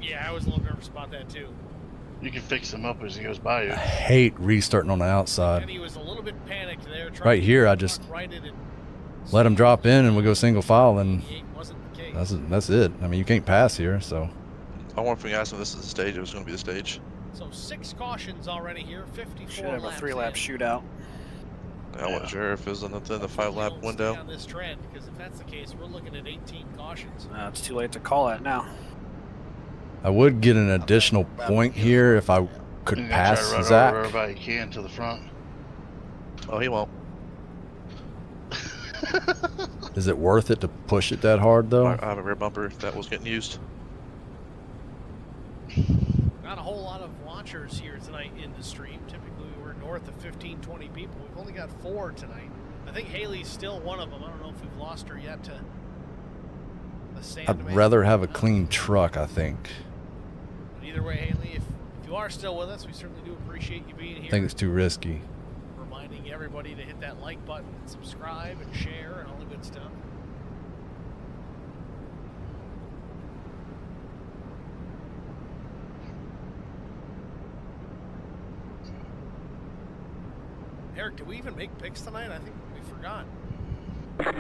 [SPEAKER 1] Yeah, I was a little nervous about that too.
[SPEAKER 7] You can fix him up as he goes by you.
[SPEAKER 3] I hate restarting on the outside.
[SPEAKER 1] And he was a little bit panicked there. trying
[SPEAKER 3] Right
[SPEAKER 1] to
[SPEAKER 3] here,
[SPEAKER 1] get
[SPEAKER 3] I
[SPEAKER 1] the
[SPEAKER 3] just
[SPEAKER 1] truck righted and
[SPEAKER 3] let him drop in and we go single file, and
[SPEAKER 1] wasn't the case.
[SPEAKER 3] that's it. I mean, you can't pass here, so.
[SPEAKER 5] I wonder if we asked him this is the stage, it was going to be the stage.
[SPEAKER 1] So 6 cautions already here, 54
[SPEAKER 4] Should have a
[SPEAKER 1] laps
[SPEAKER 4] 3-lap
[SPEAKER 1] in.
[SPEAKER 4] shootout.
[SPEAKER 5] I wasn't sure if it was in the 5-lap
[SPEAKER 1] We'll stay
[SPEAKER 5] window.
[SPEAKER 1] on this trend, because if that's the case, we're looking at 18 cautions.
[SPEAKER 4] It's too late to call that now.
[SPEAKER 3] I would get an additional point here if I could
[SPEAKER 7] You're gonna try
[SPEAKER 3] pass
[SPEAKER 7] to run over
[SPEAKER 3] Zach.
[SPEAKER 7] everybody you can to the front.
[SPEAKER 5] Oh, he won't.
[SPEAKER 3] Is it worth it to push it that hard, though?
[SPEAKER 5] I have a rear bumper if that was getting used.
[SPEAKER 1] Not a whole lot of watchers here tonight in the stream. Typically, we're north of 15, 20 people. We've only got 4 tonight. I think Haley's still one of them. I don't know if we've lost her yet to the sand.
[SPEAKER 3] I'd rather have a clean truck, I think.
[SPEAKER 1] But either way, Haley, if you are still with us, we certainly do appreciate you being here.
[SPEAKER 3] I think it's too risky.
[SPEAKER 1] Reminding everybody to hit that like button and subscribe and share and all the good stuff. Eric, did we even make picks tonight? I think we forgot.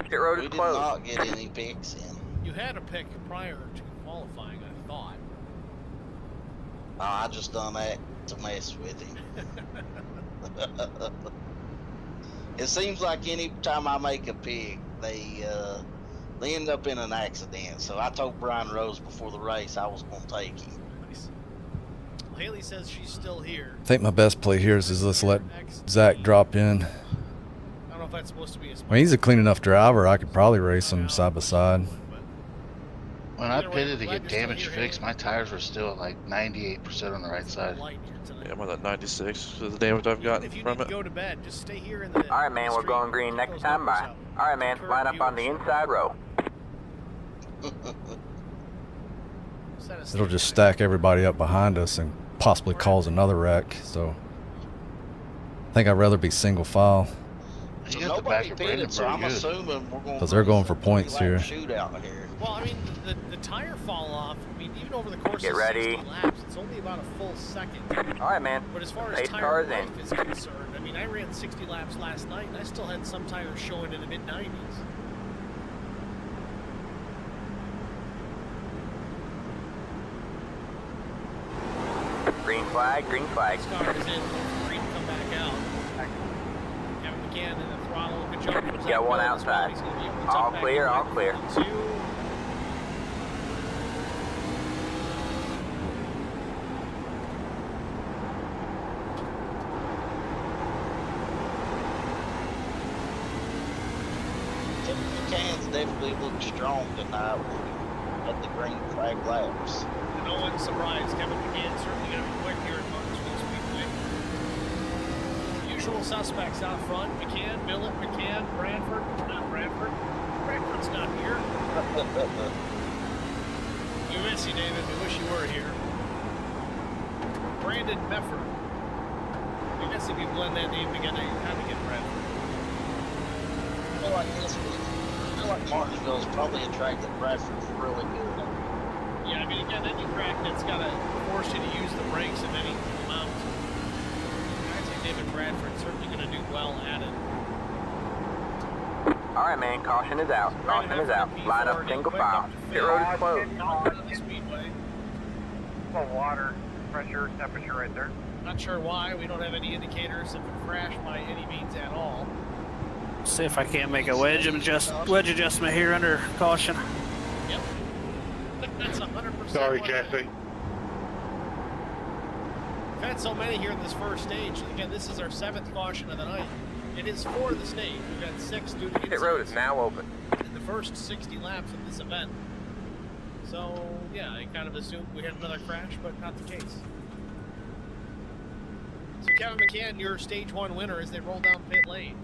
[SPEAKER 2] Pit road
[SPEAKER 9] We
[SPEAKER 2] is
[SPEAKER 9] did
[SPEAKER 2] closed.
[SPEAKER 9] not get any picks in.
[SPEAKER 1] You had a pick prior to qualifying, I thought.
[SPEAKER 9] I just done that to mess with him. It seems like any time I make a pick, they end up in an accident. So I told Brian Rose before the race I was going to take him.
[SPEAKER 1] Nice. Well, Haley says she's still here.
[SPEAKER 3] I think my best play here is just let Zach drop in.
[SPEAKER 1] I don't know if that's supposed to be a
[SPEAKER 3] I mean, he's a clean enough driver. I could probably race him side by side.
[SPEAKER 7] When I pitted to get damage fixed, my tires were still at like 98% on the right side.
[SPEAKER 5] Yeah, I'm on that 96 for the damage I've gotten
[SPEAKER 1] If you
[SPEAKER 5] from
[SPEAKER 1] need to
[SPEAKER 5] it.
[SPEAKER 1] go to bed, just stay here in the.
[SPEAKER 2] All right, man, we're going green next time. Bye. All right, man, line up on the inside row.
[SPEAKER 3] It'll just stack everybody up behind us and possibly cause another wreck. So I think I'd rather be single file.
[SPEAKER 7] You got the back of Brandon
[SPEAKER 9] so I'm
[SPEAKER 7] pretty good.
[SPEAKER 9] assuming we're going
[SPEAKER 3] Because they're going for points here.
[SPEAKER 9] Shootout here.
[SPEAKER 1] Well, I mean, the tire fall off. I mean, even over the course
[SPEAKER 2] Get
[SPEAKER 1] of
[SPEAKER 2] ready.
[SPEAKER 1] 60 laps, it's only about a full second.
[SPEAKER 2] All right, man.
[SPEAKER 1] But as far as
[SPEAKER 2] 8
[SPEAKER 1] tire
[SPEAKER 2] cars
[SPEAKER 1] life
[SPEAKER 2] in.
[SPEAKER 1] is concerned, I mean, I ran 60 laps last night, and I still had some tires showing in the mid-90s.
[SPEAKER 2] Green flag, green flag.
[SPEAKER 1] This car is in. Green to come back out. Kevin McCann in the throttle. Good job. for Zach
[SPEAKER 2] Got one
[SPEAKER 1] Miller as well.
[SPEAKER 2] outside.
[SPEAKER 1] He's gonna be able to
[SPEAKER 2] All
[SPEAKER 1] tuck back
[SPEAKER 2] clear,
[SPEAKER 1] in
[SPEAKER 2] all
[SPEAKER 1] right
[SPEAKER 2] clear.
[SPEAKER 1] for two.
[SPEAKER 9] McCann's definitely looked strong tonight at the green flag laps.
[SPEAKER 1] And no one's surprised. Kevin McCann's certainly going to be quick here at Martinsville Speedway. Usual suspects out front. McCann, Millett, McCann, Branford. Not Branford. Branford's not here. We miss you, David. We wish you were here. Brandon Mefford. I guess if you blend that name together, you kind of get Branford.
[SPEAKER 9] I feel like this week, I feel like Martinsville's probably a track that Bradford's really good at.
[SPEAKER 1] Yeah, I mean, again, any track that's got to force you to use the brakes in any amount. I'd say David Bradford's certainly going to do well at it.
[SPEAKER 2] All right, man, caution is out. Caution is out. Line up single file. Pit road is closed.
[SPEAKER 1] Speedway.
[SPEAKER 6] Well, water, pressure, temperature right there.
[SPEAKER 1] Not sure why. We don't have any indicators of a crash by any means at all.
[SPEAKER 4] See if I can't make a wedge adjustment here under caution.
[SPEAKER 1] Yep. That's 100%.
[SPEAKER 12] Sorry,
[SPEAKER 1] what
[SPEAKER 12] Jesse.
[SPEAKER 1] We've had so many here in this first stage. Again, this is our 7th caution of the night. It is for the stage. We've had 6 due to
[SPEAKER 2] Pit road is now open.
[SPEAKER 1] in the first 60 laps of this event. So, yeah, I kind of assumed we had another crash, but not the case. So, Kevin McCann, your stage 1 winner as they roll down pit lane.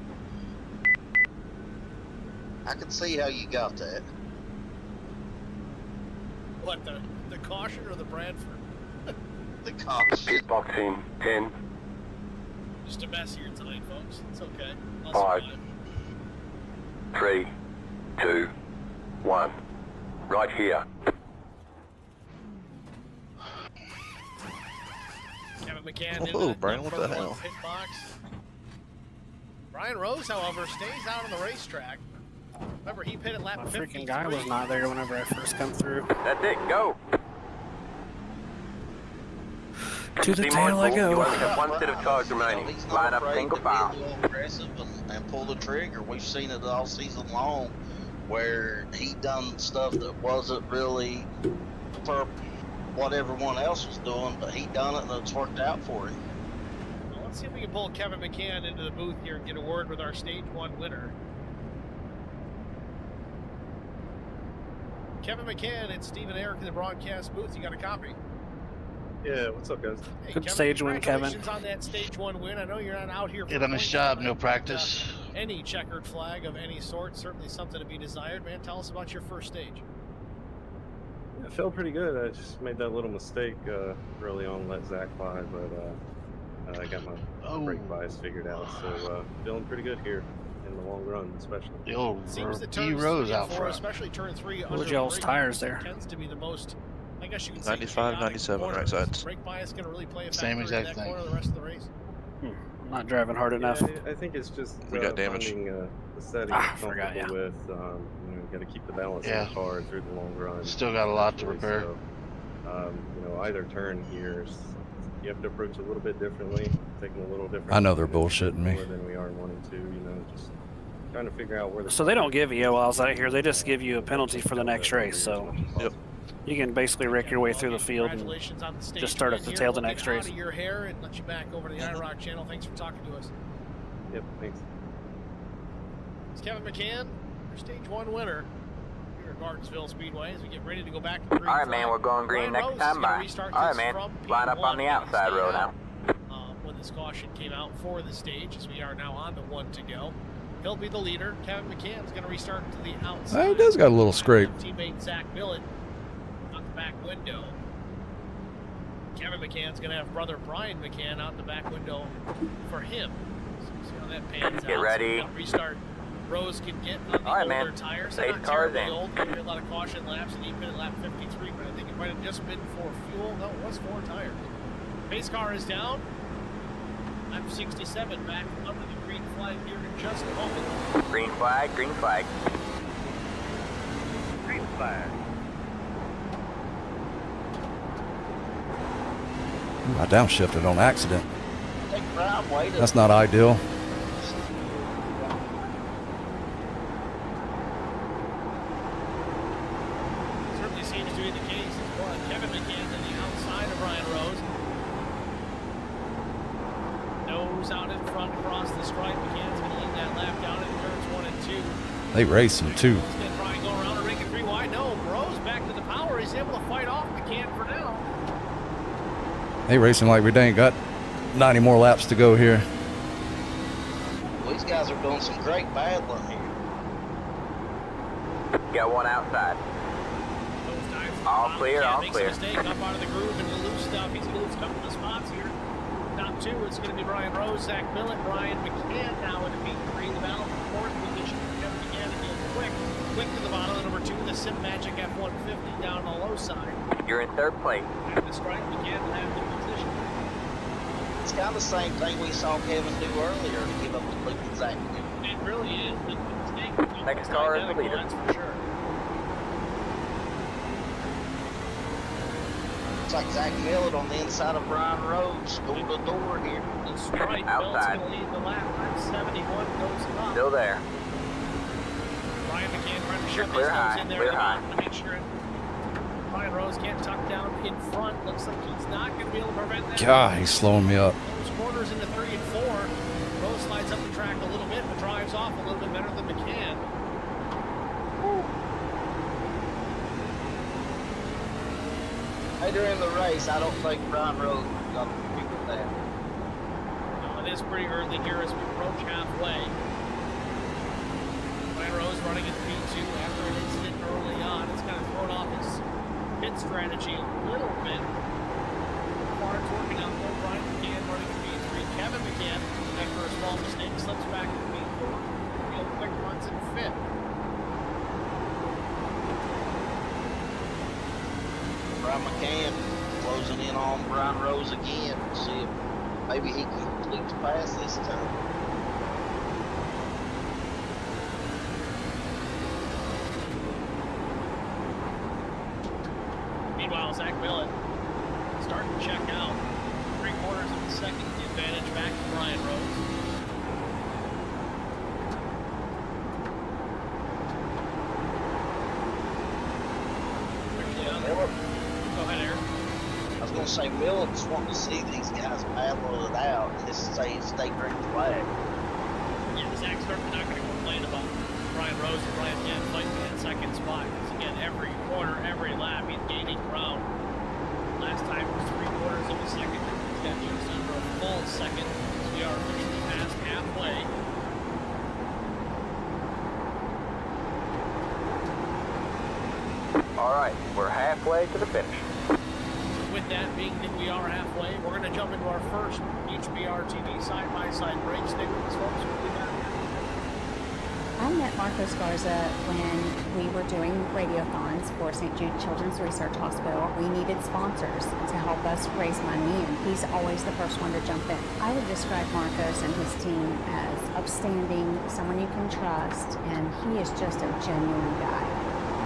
[SPEAKER 9] I can see how you got that.
[SPEAKER 1] What, the caution or the Bradford?
[SPEAKER 9] The cops.
[SPEAKER 12] Pit box in 10.
[SPEAKER 1] Just a mess here tonight, folks. It's okay. I'll
[SPEAKER 12] 5,
[SPEAKER 1] survive.
[SPEAKER 12] 3, 2, 1. Right here.
[SPEAKER 1] Kevin McCann in
[SPEAKER 5] Whoa,
[SPEAKER 1] that
[SPEAKER 5] Brian, what the
[SPEAKER 1] number
[SPEAKER 5] hell?
[SPEAKER 1] 1 pit box. Brian Rose, however, stays out on the racetrack. Remember, he pitted lap
[SPEAKER 4] My
[SPEAKER 1] 53.
[SPEAKER 4] freaking guy was not there whenever I first come through.
[SPEAKER 2] That's it, go.
[SPEAKER 4] To the
[SPEAKER 2] Be
[SPEAKER 4] tail I
[SPEAKER 2] mindful,
[SPEAKER 4] go.
[SPEAKER 2] you only have one set of cars remaining.
[SPEAKER 9] He's not
[SPEAKER 2] Line up
[SPEAKER 9] afraid
[SPEAKER 2] single
[SPEAKER 9] to
[SPEAKER 2] file.
[SPEAKER 9] be a little aggressive and pull the trigger. We've seen it all season long where he done stuff that wasn't really for what everyone else was doing, but he done it and it's worked out for him.
[SPEAKER 1] Well, let's see if we can pull Kevin McCann into the booth here and get a word with our stage 1 winner. Kevin McCann and Stephen Eric in the broadcast booth. You got a copy?
[SPEAKER 10] Yeah, what's up, guys?
[SPEAKER 1] Hey,
[SPEAKER 4] Good
[SPEAKER 1] Kevin,
[SPEAKER 4] stage win, Kevin.
[SPEAKER 1] congratulations on that stage 1 win. I know you're not out here for
[SPEAKER 7] Did a nice
[SPEAKER 1] points
[SPEAKER 7] job,
[SPEAKER 1] tonight,
[SPEAKER 7] no
[SPEAKER 1] but,
[SPEAKER 7] practice.
[SPEAKER 1] Any checkered flag of any sort, certainly something to be desired, man. Tell us about your first stage.
[SPEAKER 10] Yeah, it felt pretty good. I just made that little mistake early on, let Zach by, but I got my brake bias figured out, so feeling pretty good here in the long run, especially.
[SPEAKER 7] The old
[SPEAKER 1] Seems that
[SPEAKER 7] D
[SPEAKER 1] turns
[SPEAKER 7] Rose
[SPEAKER 1] 3 and
[SPEAKER 7] out
[SPEAKER 1] 4,
[SPEAKER 7] front.
[SPEAKER 1] especially turn 3
[SPEAKER 4] What was
[SPEAKER 1] under
[SPEAKER 4] y'all's
[SPEAKER 1] brake,
[SPEAKER 4] tires there?
[SPEAKER 1] tends to be the most, I guess you can say,
[SPEAKER 5] 95, 97 right sides.
[SPEAKER 1] Brake bias going to really play a factor
[SPEAKER 7] Same
[SPEAKER 1] in
[SPEAKER 7] exact
[SPEAKER 1] that
[SPEAKER 7] thing.
[SPEAKER 1] corner the rest of the race.
[SPEAKER 4] Not driving hard enough.
[SPEAKER 10] I think it's just
[SPEAKER 5] We got damage.
[SPEAKER 10] finding the setting
[SPEAKER 4] Ah,
[SPEAKER 10] you're
[SPEAKER 4] forgot,
[SPEAKER 10] comfortable with. You got to keep the balance in
[SPEAKER 7] Yeah.
[SPEAKER 10] the car through the long run.
[SPEAKER 7] Still got a lot to
[SPEAKER 10] especially,
[SPEAKER 7] repair.
[SPEAKER 10] So, either turn here, you have to approach a little bit differently, taking a little different.
[SPEAKER 3] I know they're bullshitting me.
[SPEAKER 10] More than we are wanting to, just trying to figure out where the.
[SPEAKER 4] So they don't give you AOLs out here. They just give you a penalty for the next race. So
[SPEAKER 5] Yep.
[SPEAKER 4] you can basically wreck your way through the field and
[SPEAKER 1] Congratulations on the stage
[SPEAKER 4] just start
[SPEAKER 1] win
[SPEAKER 4] at the
[SPEAKER 1] here.
[SPEAKER 4] tail of the
[SPEAKER 1] We'll
[SPEAKER 4] next
[SPEAKER 1] get
[SPEAKER 4] race.
[SPEAKER 1] out of your hair and let you back over to the iRock channel. Thanks for talking to us.
[SPEAKER 10] Yep, thanks.
[SPEAKER 1] It's Kevin McCann, your stage 1 winner here at Martinsville Speedway as we get ready to go back to the green
[SPEAKER 2] All right, man,
[SPEAKER 1] flag.
[SPEAKER 2] we're going green
[SPEAKER 1] Ryan
[SPEAKER 2] next
[SPEAKER 1] Rose
[SPEAKER 2] time
[SPEAKER 1] is gonna
[SPEAKER 2] by.
[SPEAKER 1] restart
[SPEAKER 2] All right,
[SPEAKER 1] this
[SPEAKER 2] man,
[SPEAKER 1] from
[SPEAKER 2] line up on
[SPEAKER 1] P1
[SPEAKER 2] the
[SPEAKER 1] and
[SPEAKER 2] outside
[SPEAKER 1] stay
[SPEAKER 2] road
[SPEAKER 1] out,
[SPEAKER 2] now.
[SPEAKER 1] when this caution came out for the stage, as we are now on the 1 to go. He'll be the leader. Kevin McCann is going to restart to the outside.
[SPEAKER 3] He does got a little scrape.
[SPEAKER 1] Teammate Zach Millett out the back window. Kevin McCann's going to have brother Brian McCann out the back window for him. So we'll see how that pans
[SPEAKER 2] Get
[SPEAKER 1] out.
[SPEAKER 2] ready.
[SPEAKER 1] So restart. Rose can get on the
[SPEAKER 2] All right,
[SPEAKER 1] older
[SPEAKER 2] man.
[SPEAKER 1] tires.
[SPEAKER 2] Safe
[SPEAKER 1] They're not
[SPEAKER 2] cars
[SPEAKER 1] terribly
[SPEAKER 2] in.
[SPEAKER 1] old. There a lot of caution laps, and he pit at lap 53, but I think it might have just been for fuel. No, it was 4 tires. Pace car is down. Lap 67 back under the green flag here in just a moment.
[SPEAKER 2] Green flag, green flag.
[SPEAKER 6] Green flag.
[SPEAKER 3] I downshifted on accident.
[SPEAKER 9] Take Brian way to
[SPEAKER 3] That's not ideal.
[SPEAKER 1] Certainly seems to be the case. It's one Kevin McCann to the outside of Ryan Rose. Nose out in front across the stripe. McCann's going to lead that lap down in turns 1 and 2.
[SPEAKER 3] They racing too.
[SPEAKER 1] He's going to try and go around a ring and 3 wide. No, Rose back to the power. He's able to fight off McCann for now.
[SPEAKER 3] They racing like we ain't got 90 more laps to go here.
[SPEAKER 9] Well, these guys are doing some great battling here.
[SPEAKER 2] Got one outside. All clear, all
[SPEAKER 1] Makes
[SPEAKER 2] clear.
[SPEAKER 1] a mistake up out of the groove and will lose stuff. He's going to lose a couple of spots here. Top 2, it's going to be Brian Rose, Zach Millett, Brian McCann now in the P3. The battle for 4th position. Kevin McCann again quick to the bottom of number 2, the Sim Magic F-150 down on the low side.
[SPEAKER 2] You're in third place.
[SPEAKER 1] At the strike, McCann will have the position.
[SPEAKER 9] It's kind of the same thing we saw Kevin do earlier to give up the lead to Zach.
[SPEAKER 1] It really is. The mistake
[SPEAKER 2] Next car is the leader.
[SPEAKER 1] that's for sure.
[SPEAKER 9] Looks like Zach Millett on the inside of Brian Rose. Go to the door here.
[SPEAKER 1] The strike belt's going to lead the lap. Lap 71 goes up.
[SPEAKER 2] Still there.
[SPEAKER 1] Brian McCann trying to shove his
[SPEAKER 2] Clear
[SPEAKER 1] nose
[SPEAKER 2] high,
[SPEAKER 1] in there
[SPEAKER 2] clear
[SPEAKER 1] to
[SPEAKER 2] high.
[SPEAKER 1] make sure Brian Rose can't tuck down in front. Looks like he's not going to be able to prevent that.
[SPEAKER 3] God, he's slowing me up.
[SPEAKER 1] Those corners into 3 and 4. Rose slides up the track a little bit, but drives off a little bit better than McCann.
[SPEAKER 9] Later in the race, I don't think Brian Rose got to pick with that.
[SPEAKER 1] No, it is pretty early here as we approach halfway. Brian Rose running in P2 after an incident early on. It's kind of thrown off his pit strategy a little bit. Barnes working out more. Brian McCann running in P3. Kevin McCann, after a small mistake, slips back to P4. Real quick runs in 5th.
[SPEAKER 9] Brian McCann closing in on Brian Rose again. See if maybe he can complete the pass this time.
[SPEAKER 1] Meanwhile, Zach Millett starting to check out. 3/4 of a second, the advantage back to Brian Rose. Go ahead, Aaron.
[SPEAKER 9] I was going to say, Millett's wanting to see these guys battle it out and just say state green flag.
[SPEAKER 1] Yeah, Zach's certainly not going to complain about Brian Rose and Brian McCann fighting for that second spot. Because again, every corner, every lap, he's gaining ground. Last time it was 3/4 of a second. He's got just under a full second. We are officially past halfway.
[SPEAKER 2] All right, we're halfway to the finish.
[SPEAKER 1] With that being that we are halfway, we're going to jump into our first HBR TV side-by-side break. Stay with us, folks. We'll be back.
[SPEAKER 13] I met Marcos Garza when we were doing radiothons for St. Jude Children's Research Hospital. We needed sponsors to help us raise money, and he's always the first one to jump in. I would describe Marcos and his team as upstanding, someone you can trust, and he is just a genuine guy.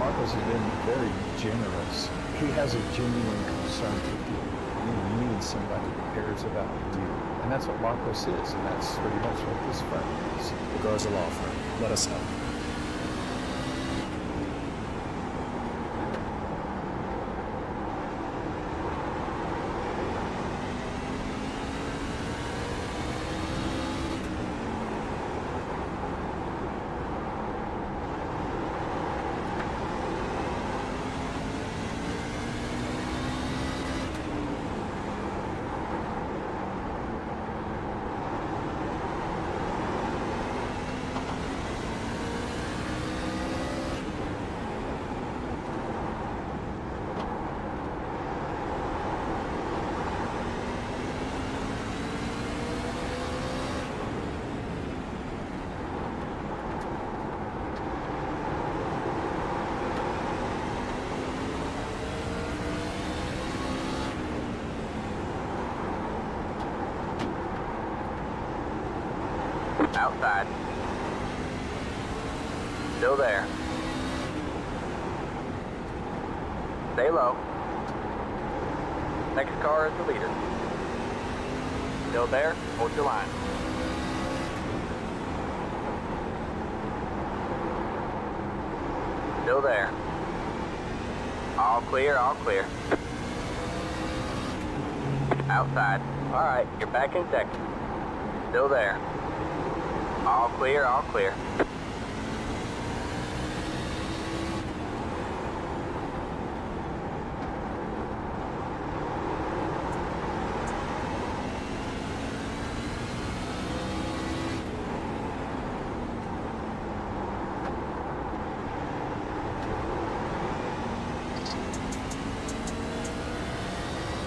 [SPEAKER 14] Marcos has been very generous. He has a genuine concern for people. You need somebody who cares about you. And that's what Marcos is, and that's pretty much what this firm is. The Garza Law Firm. Let us help.
[SPEAKER 2] Outside. Still there. Stay low. Next car is the leader. Still there? Hold your line. Still there. All clear, all clear. Outside. Alright, you're back in second. Still there. All clear, all clear.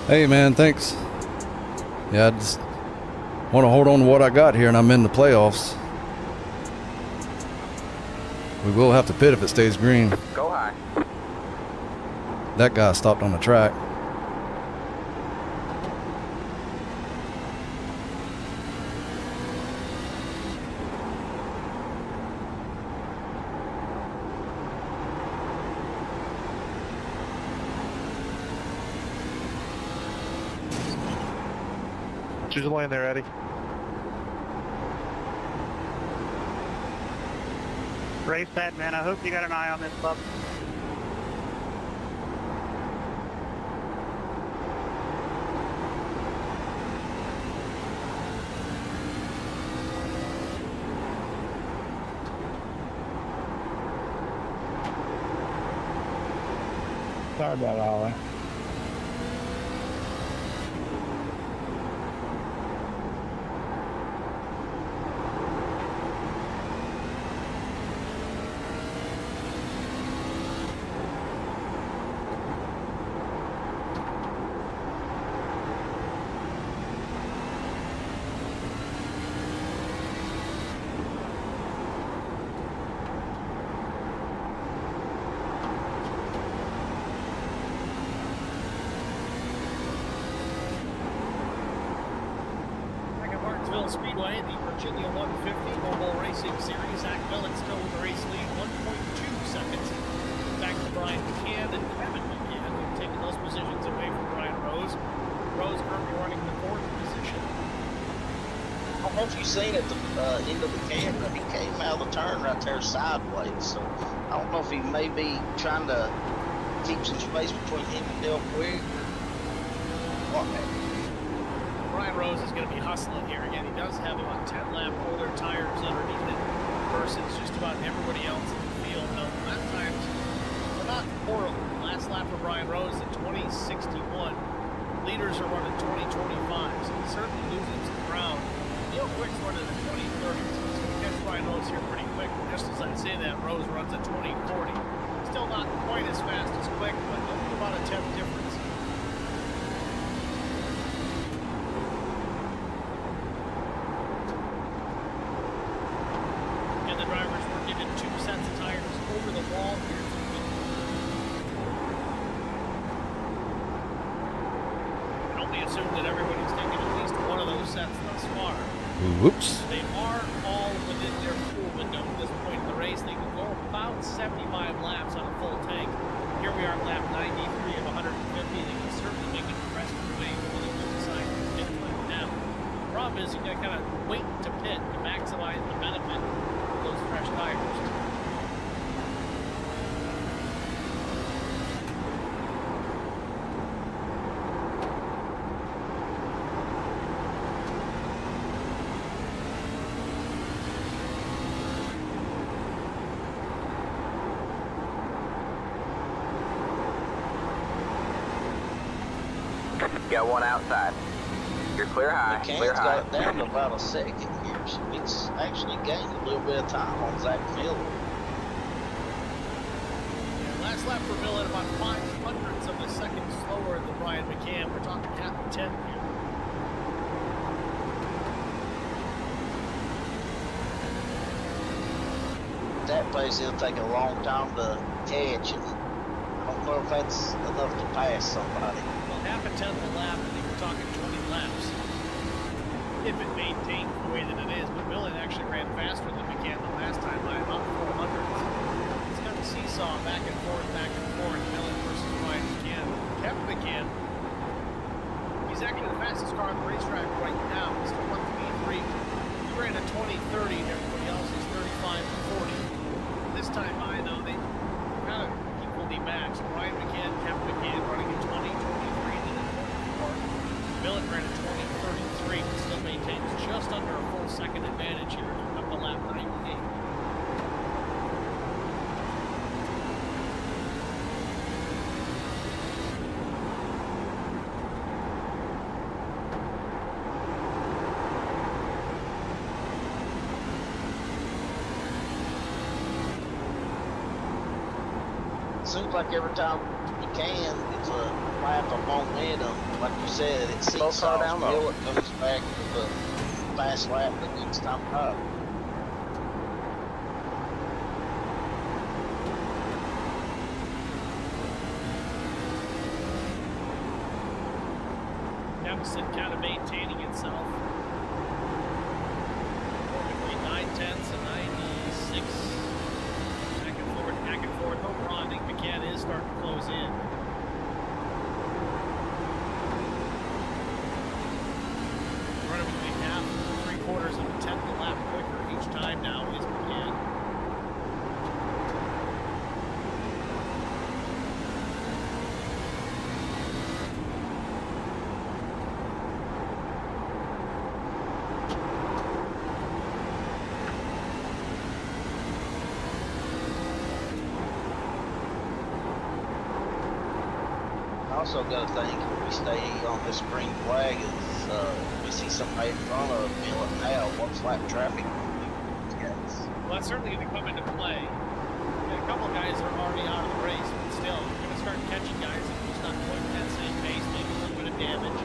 [SPEAKER 3] Hey man, thanks. Yeah, I just want to hold on to what I got here, and I'm in the playoffs. We will have to pit if it stays green.
[SPEAKER 2] Go high.
[SPEAKER 3] That guy stopped on the track.
[SPEAKER 5] Choose a lane there, Eddie.
[SPEAKER 4] Race that, man. I hope you got an eye on this pup.
[SPEAKER 11] Sorry about all that.
[SPEAKER 1] Martinsville Speedway, the Virginia 150 Mobile Racing Series. Zach Billett still with the race lead, 1.2 seconds. Back to Brian McCann and Kevin McCann, who've taken those positions away from Brian Rose. Rose currently running the 4th position.
[SPEAKER 9] I don't know if you've seen at the end of the camera, he came out of the turn right there sideways. So I don't know if he may be trying to keep some space between him and Del Quigg or what.
[SPEAKER 1] Brian Rose is going to be hustling here again. He does have about 10 lap older tires underneath it versus just about everybody else in the field. Now, lap times are not horrible. Last lap for Brian Rose at 20:61. Leaders are running 20:25, so he's certainly losing some ground. Neil Quick's running at 20:30, so he's going to catch Brian Rose here pretty quick. But just as I say that, Rose runs at 20:40. Still not quite as fast as Quick, but only about a 10th difference. Drivers working in assume that everybody's taken at least one of those sets thus far.
[SPEAKER 3] Whoops.
[SPEAKER 1] They are all within their fuel window at this point in the race. They can go about 75 laps on a full tank. Here we are at lap 93 of 150. They can certainly make it impressive way when they decide to pit now. The problem is you got to kind of wait to pit to maximize the benefit of those fresh tires.
[SPEAKER 2] Got one outside. You're clear high. Clear high.
[SPEAKER 9] Got it down to about a second here, so it's actually gained a little bit of time on Zach Miller.
[SPEAKER 1] Yeah, last lap for Miller at about 5/100ths of a second slower than Brian McCann. We're talking half a 10 here.
[SPEAKER 9] That pace, it'll take a long time to catch, and I don't know if that's enough to pass somebody.
[SPEAKER 1] Well, half a 10th of a lap, I think we're talking 20 laps. If it maintained the way that it is, but Millen actually ran faster than McCann the last time by about 400ths. It's kind of seesaw back and forth, Millen versus Brian McCann. Kevin McCann, he's actually the fastest car on the racetrack right now. He's still 1:23. He ran a 20:30, and everybody else is 35:40. This time by, though, they kind of equally matched. Brian McCann, Kevin McCann running a 20:23 and then a 24. Millen ran a 20:33, but still maintains just under a full second advantage here up to lap 98.
[SPEAKER 9] Seems like every time you can, it's a lap of momentum. Like you said, it seesaws. Miller comes back with a fast lap the next time up.
[SPEAKER 1] Emerson kind of maintaining itself. Between 9/10ths and 96. Back and forth. Overall, I think McCann is starting to close in. Running between half and 3/4 of a 10th a lap quicker each time now is McCann.
[SPEAKER 9] Also got to think if we stay on this green flag, is we see somebody in front of Millen now. What's like traffic?
[SPEAKER 1] Well, that's certainly going to come into play. A couple of guys are already out of the race, but still, we're going to start catching guys that are just not going at that same pace, maybe a little bit of damage.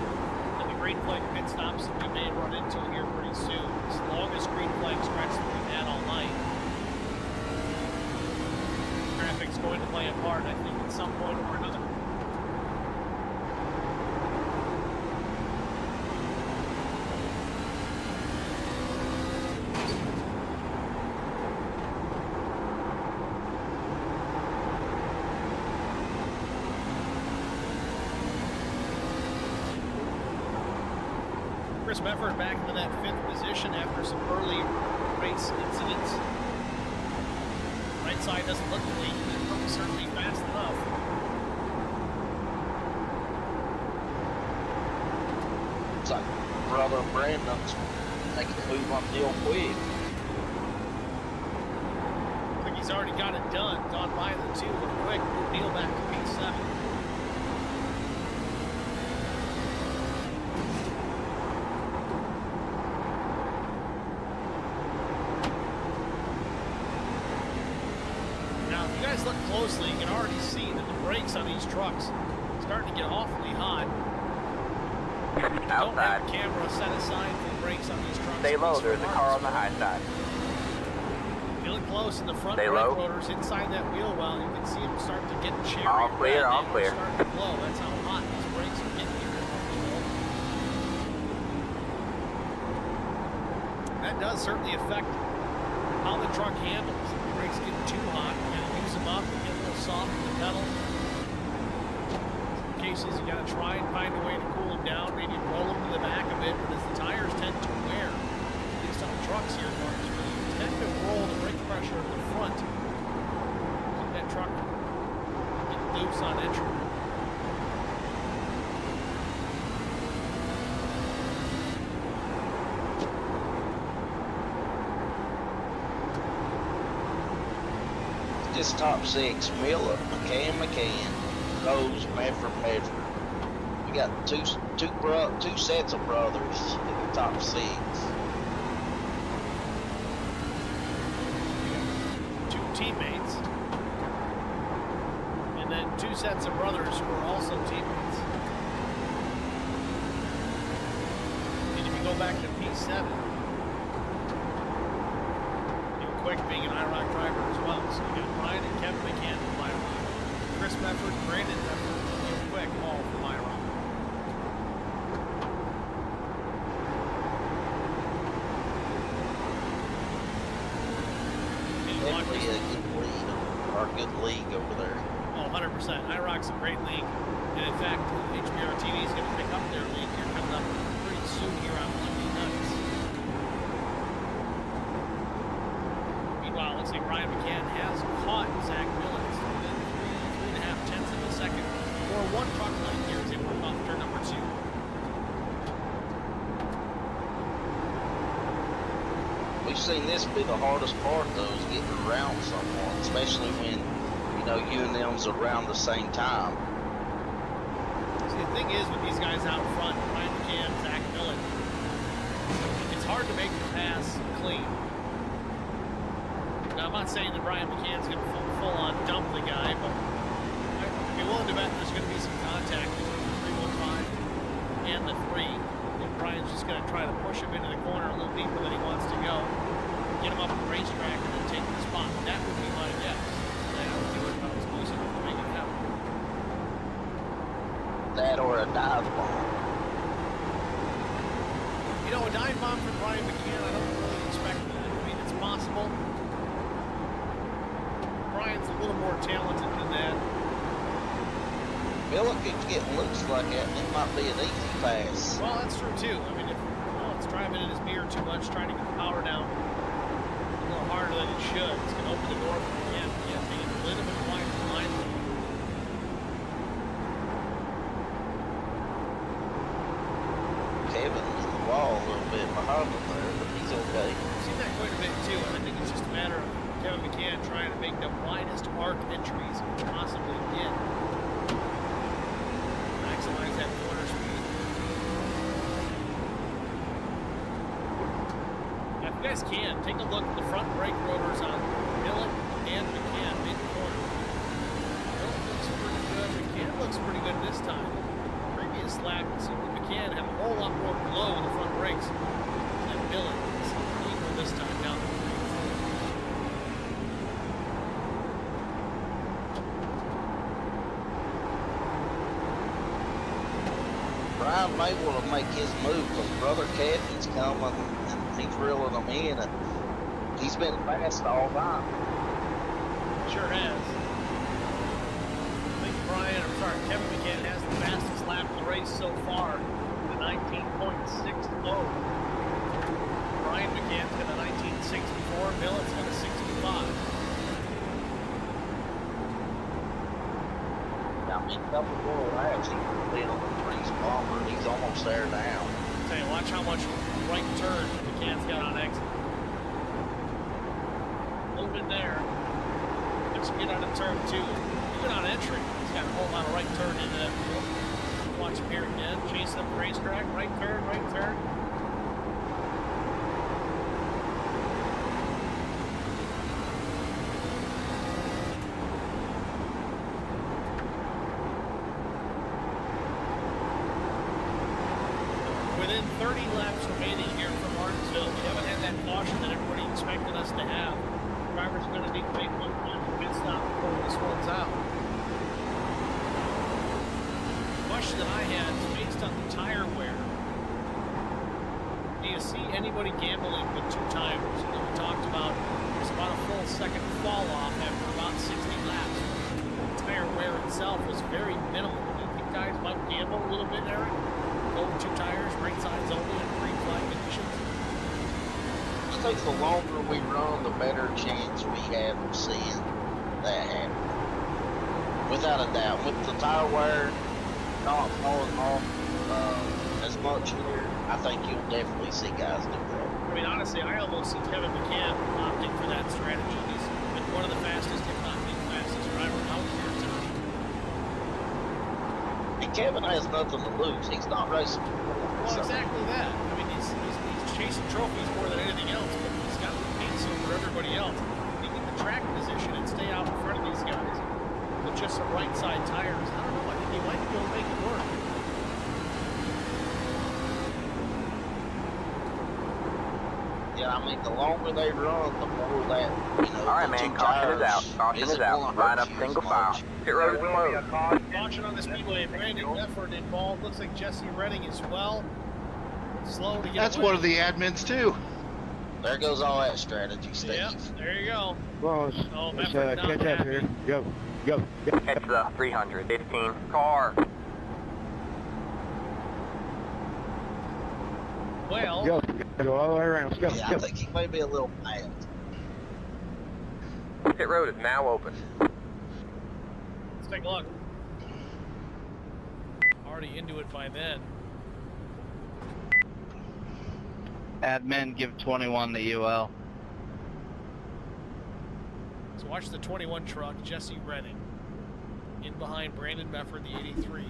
[SPEAKER 1] And the green flag pit stops that we may run into here pretty soon. It's the longest green flag stretch that we've had all night. Traffic's going to play a part, I think, at some point or another. Chris Mefford back into that 5th position after some early race incidents. Right side doesn't look clean, but certainly fast enough.
[SPEAKER 9] It's like brother Brandon's making a move on Neil quick.
[SPEAKER 1] I think he's already got it done. Gone by the 2 real quick. Neil back to P7. Look closely, you can already see that the brakes on these trucks are starting to get awfully hot. Don't have a camera set aside for brakes on these trucks.
[SPEAKER 2] Stay low, there's a car on the high side.
[SPEAKER 1] If you look close in the front brake rotors inside that wheel well, you can see them start to get cherry.
[SPEAKER 2] All clear, all clear.
[SPEAKER 1] Starting to blow. That's how hot these brakes are getting here. that does certainly affect how the truck handles. If the brakes get too hot, you gotta use them up and get a little soft in the pedal. Some cases you gotta try and find a way to cool them down, maybe roll them to the back a bit, but as the tires tend to wear, at least on trucks here in Martinsville, you tend to roll the brake pressure to the front. Keep that truck get loose on entry.
[SPEAKER 9] This top six, Miller, McCann, Rose, Medford. We got two sets of brothers in the top six.
[SPEAKER 1] Two teammates, and then two sets of brothers who are also teammates. And if you go back to P7, Quick being an IROC driver as well. So you got Brian and Kevin McCann from IROC, Chris Medford, Brandon Medford, and Quick all from IROC.
[SPEAKER 9] Definitely a good lead, or a good league over there.
[SPEAKER 1] Oh, 100%. IROC's a great league. And in fact, HBR TV is going to pick up their league here coming up pretty soon here on Monday nights. Meanwhile, looks like Ryan McCann has caught Zach Billings within 3.5 tenths of a second for one truck length here as they work off turn number 2.
[SPEAKER 9] We've seen this be the hardest part, though, is getting around someone, especially when, you know, you and them's around the same time.
[SPEAKER 1] See, the thing is with these guys out front, Ryan McCann, Zach Billings, it's hard to make the pass clean. Now, I'm not saying that Brian McCann's going to full-on dump the guy, but I'd be willing to bet there's going to be some contact between the 315 and the 3. And Brian's just going to try to push him into the corner a little deeper than he wants to go, get him up the racetrack, and then take the spot. That would be my guess. And I would do it if I was close enough to make it happen.
[SPEAKER 9] That or a dive bomb.
[SPEAKER 1] You know, a dive bomb from Brian McCann, I don't really expect that. I mean, it's possible. Brian's a little more talented than that.
[SPEAKER 9] Bill keeps getting loose like that, and it might be an easy pass.
[SPEAKER 1] Well, that's true too. I mean, if it's driving in his mirror too much, trying to get the power down a little harder than it should, it's going to open the door for him. Yeah, being a little bit wide behind him.
[SPEAKER 9] Kevin in the wall a little bit behind him there, but he's okay.
[SPEAKER 1] I've seen that quite a bit too. I think it's just a matter of Kevin McCann trying to make the widest arc entries he can possibly get. Maximize that corner speed. Now, if you guys can, take a look at the front brake rotors on Millet and McCann mid-corner. Millet looks pretty good. McCann looks pretty good this time. Previous lap, it seemed that McCann had a whole lot more glow in the front brakes than Millet. It's equal this time down the
[SPEAKER 9] Brian may want to make his move because Brother Captain's coming and he's reeling them in, and he's been fast all night.
[SPEAKER 1] Sure has. I think Kevin McCann has the fastest lap of the race so far, the 19.6 low. Brian McCann's got a 1964, Millet's got a 65.
[SPEAKER 9] Now, in a couple more laps, he could be on the Freeze bomber, and he's almost there now.
[SPEAKER 1] Tell you, watch how much right turn McCann's got on exit. A little bit there. Looks to get out of turn 2. Even on entry, he's got a whole lot of right turn into that field. Watch him here again, chasing up the racetrack, right turn, right turn. Within 30 laps remaining here from Martinsville, we haven't had that caution that everybody expected us to have. Drivers are going to need to make one final pit stop before this one's out. The question that I had is based on the tire wear. Do you you see anybody gambling with 2 tires? You know, we talked about there's about a full second fall off after about 60 laps. The tire wear itself was very minimal. Do you think guys might gamble a little bit, Eric? Go with 2 tires, right sides only, and green flag conditions?
[SPEAKER 9] I think the longer we run, the better chance we have of seeing that happen. Without a doubt. With the tire wear not falling off as much here, I think you'll definitely see guys do that.
[SPEAKER 1] I mean, honestly, I almost see Kevin McCann opting for that strategy. He's been one of the fastest, if not the fastest driver out here tonight.
[SPEAKER 9] And Kevin has nothing to lose. He's not racing.
[SPEAKER 1] Well, exactly that. I mean, he's chasing trophies more than anything else, but he's got the pace over everybody else. He can get the track position and stay out in front of these guys with just some right side tires. I don't know. I think he might be able to make it work.
[SPEAKER 9] Yeah, I mean, the longer they run, the more that, you know,
[SPEAKER 2] all right, man, caution is out. Caution is out. Line up single file. Pit road is closed.
[SPEAKER 1] Caution on the speedway. Brandon Efford involved. Looks like Jesse Redding as well. Slow to get
[SPEAKER 7] That's
[SPEAKER 1] away.
[SPEAKER 7] one of the admins, too.
[SPEAKER 9] There goes all that strategy, Steve.
[SPEAKER 1] Yep, there you go.
[SPEAKER 11] Well, let's catch up here. Go.
[SPEAKER 2] Catch the 315 car.
[SPEAKER 1] Well,
[SPEAKER 11] Go all the way around. Let's go.
[SPEAKER 9] Yeah, I think he may be a little mad.
[SPEAKER 2] Pit road is now open.
[SPEAKER 1] let's take a look. Already into it by then.
[SPEAKER 15] Admin, give 21 the UL.
[SPEAKER 1] So watch the 21 truck, Jesse Redding. In behind Brandon Mefford, the 83.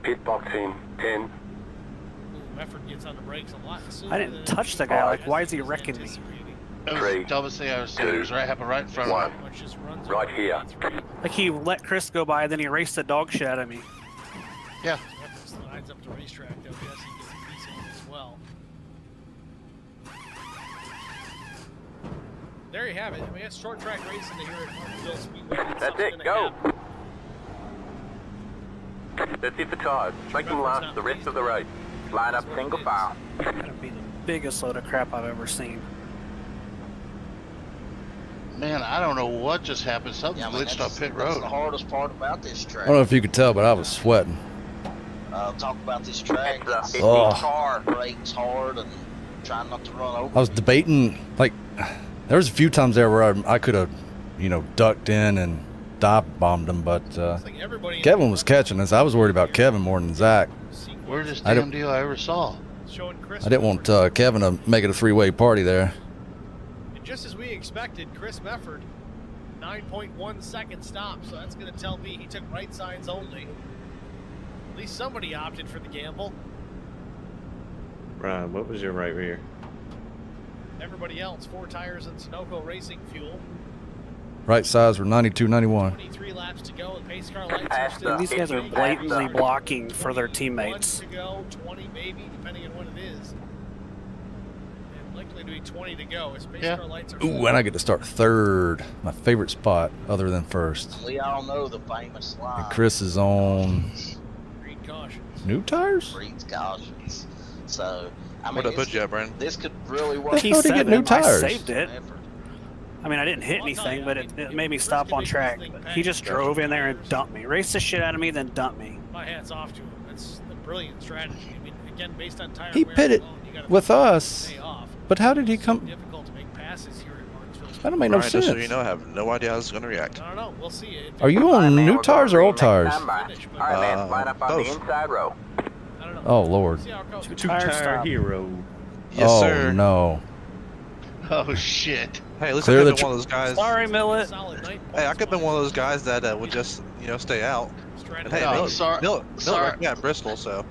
[SPEAKER 12] Pit box in 10.
[SPEAKER 1] Ooh, Mefford gets on the brakes a lot sooner.
[SPEAKER 4] I didn't touch the guy. Like, why is he wrecking me?
[SPEAKER 7] It was the dumbest thing I ever seen. It was happened right in front of me.
[SPEAKER 12] Right here.
[SPEAKER 4] Like, he let Chris go by, then he raced the dog shit out of me.
[SPEAKER 7] Yeah.
[SPEAKER 1] Slides up the racetrack, though. Jesse gets a piece on as well. There you have it. I mean, it's short track racing here at Martinsville Speedway.
[SPEAKER 2] That's it. Go. Let's hit the tires. Make them last the rest of the race. Line up single file.
[SPEAKER 4] That'd be the biggest load of crap I've ever seen.
[SPEAKER 7] Man, I don't know what just happened. Something glitched on pit road.
[SPEAKER 9] That's the hardest part about this
[SPEAKER 3] I
[SPEAKER 9] track.
[SPEAKER 3] don't know if you could tell, but I was sweating.
[SPEAKER 9] Talk about this track. It's
[SPEAKER 3] Oh.
[SPEAKER 9] brakes hard and trying not to run over.
[SPEAKER 3] I was debating, like, there was a few times there where I could have, you know, ducked in and dive bombed him, but Kevin was catching us. I was worried about Kevin more than Zach.
[SPEAKER 7] Weirdest damn deal I ever saw.
[SPEAKER 3] I didn't want Kevin to make it a three-way party there.
[SPEAKER 1] And just as we expected, Chris Mefford, 9.1 second stop. So that's going to tell me he took right sides only. At least somebody opted for the gamble.
[SPEAKER 10] Brian, what was your right rear?
[SPEAKER 1] Everybody else, 4 tires and Sunoco Racing fuel.
[SPEAKER 3] Right sides were 92, 91.
[SPEAKER 1] 23 laps to go. The pace car lights are still.
[SPEAKER 4] These guys are blatantly blocking for their teammates.
[SPEAKER 1] 1 to go, 20 maybe, depending on what it is. And likely to be 20 to go. As pace car lights are.
[SPEAKER 3] Ooh, and I get to start third. My favorite spot, other than first.
[SPEAKER 9] We all know the famous line.
[SPEAKER 3] And Chris is on
[SPEAKER 1] Green cautions.
[SPEAKER 3] new tires.
[SPEAKER 9] Green cautions. So I mean,
[SPEAKER 5] Where'd I put you at, Brandon?
[SPEAKER 9] This could really work.
[SPEAKER 3] How did he get new tires?
[SPEAKER 4] I saved it. I mean, I didn't hit anything, but it made me stop on track. He just drove in there and dumped me. Raced the shit out of me, then dumped me.
[SPEAKER 1] My hat's off to him. That's a brilliant strategy. I mean, again, based on tire
[SPEAKER 3] He
[SPEAKER 1] wear
[SPEAKER 3] pitted
[SPEAKER 1] alone, you gotta
[SPEAKER 3] with us,
[SPEAKER 1] stay off.
[SPEAKER 3] but how did he come?
[SPEAKER 1] Difficult to make passes here at Martinsville.
[SPEAKER 3] That don't make no
[SPEAKER 5] Brian, just so
[SPEAKER 3] sense.
[SPEAKER 5] you know, I have no idea how this is going to react.
[SPEAKER 1] I don't know. We'll see.
[SPEAKER 3] Are you on new tires or old tires?
[SPEAKER 2] All right, man. Line up on the inside row.
[SPEAKER 3] Oh, Lord.
[SPEAKER 10] Two-tire hero.
[SPEAKER 5] Yes,
[SPEAKER 3] oh,
[SPEAKER 5] sir.
[SPEAKER 3] no.
[SPEAKER 7] Oh, shit.
[SPEAKER 5] Hey, at least
[SPEAKER 3] Clear
[SPEAKER 5] I could
[SPEAKER 3] the
[SPEAKER 5] have been one of those guys.
[SPEAKER 4] Sorry, Millet.
[SPEAKER 5] Hey, I could have been one of those guys that would just, you know, stay out. And hey,
[SPEAKER 7] No, sorry.
[SPEAKER 5] Millet got Bristol, so.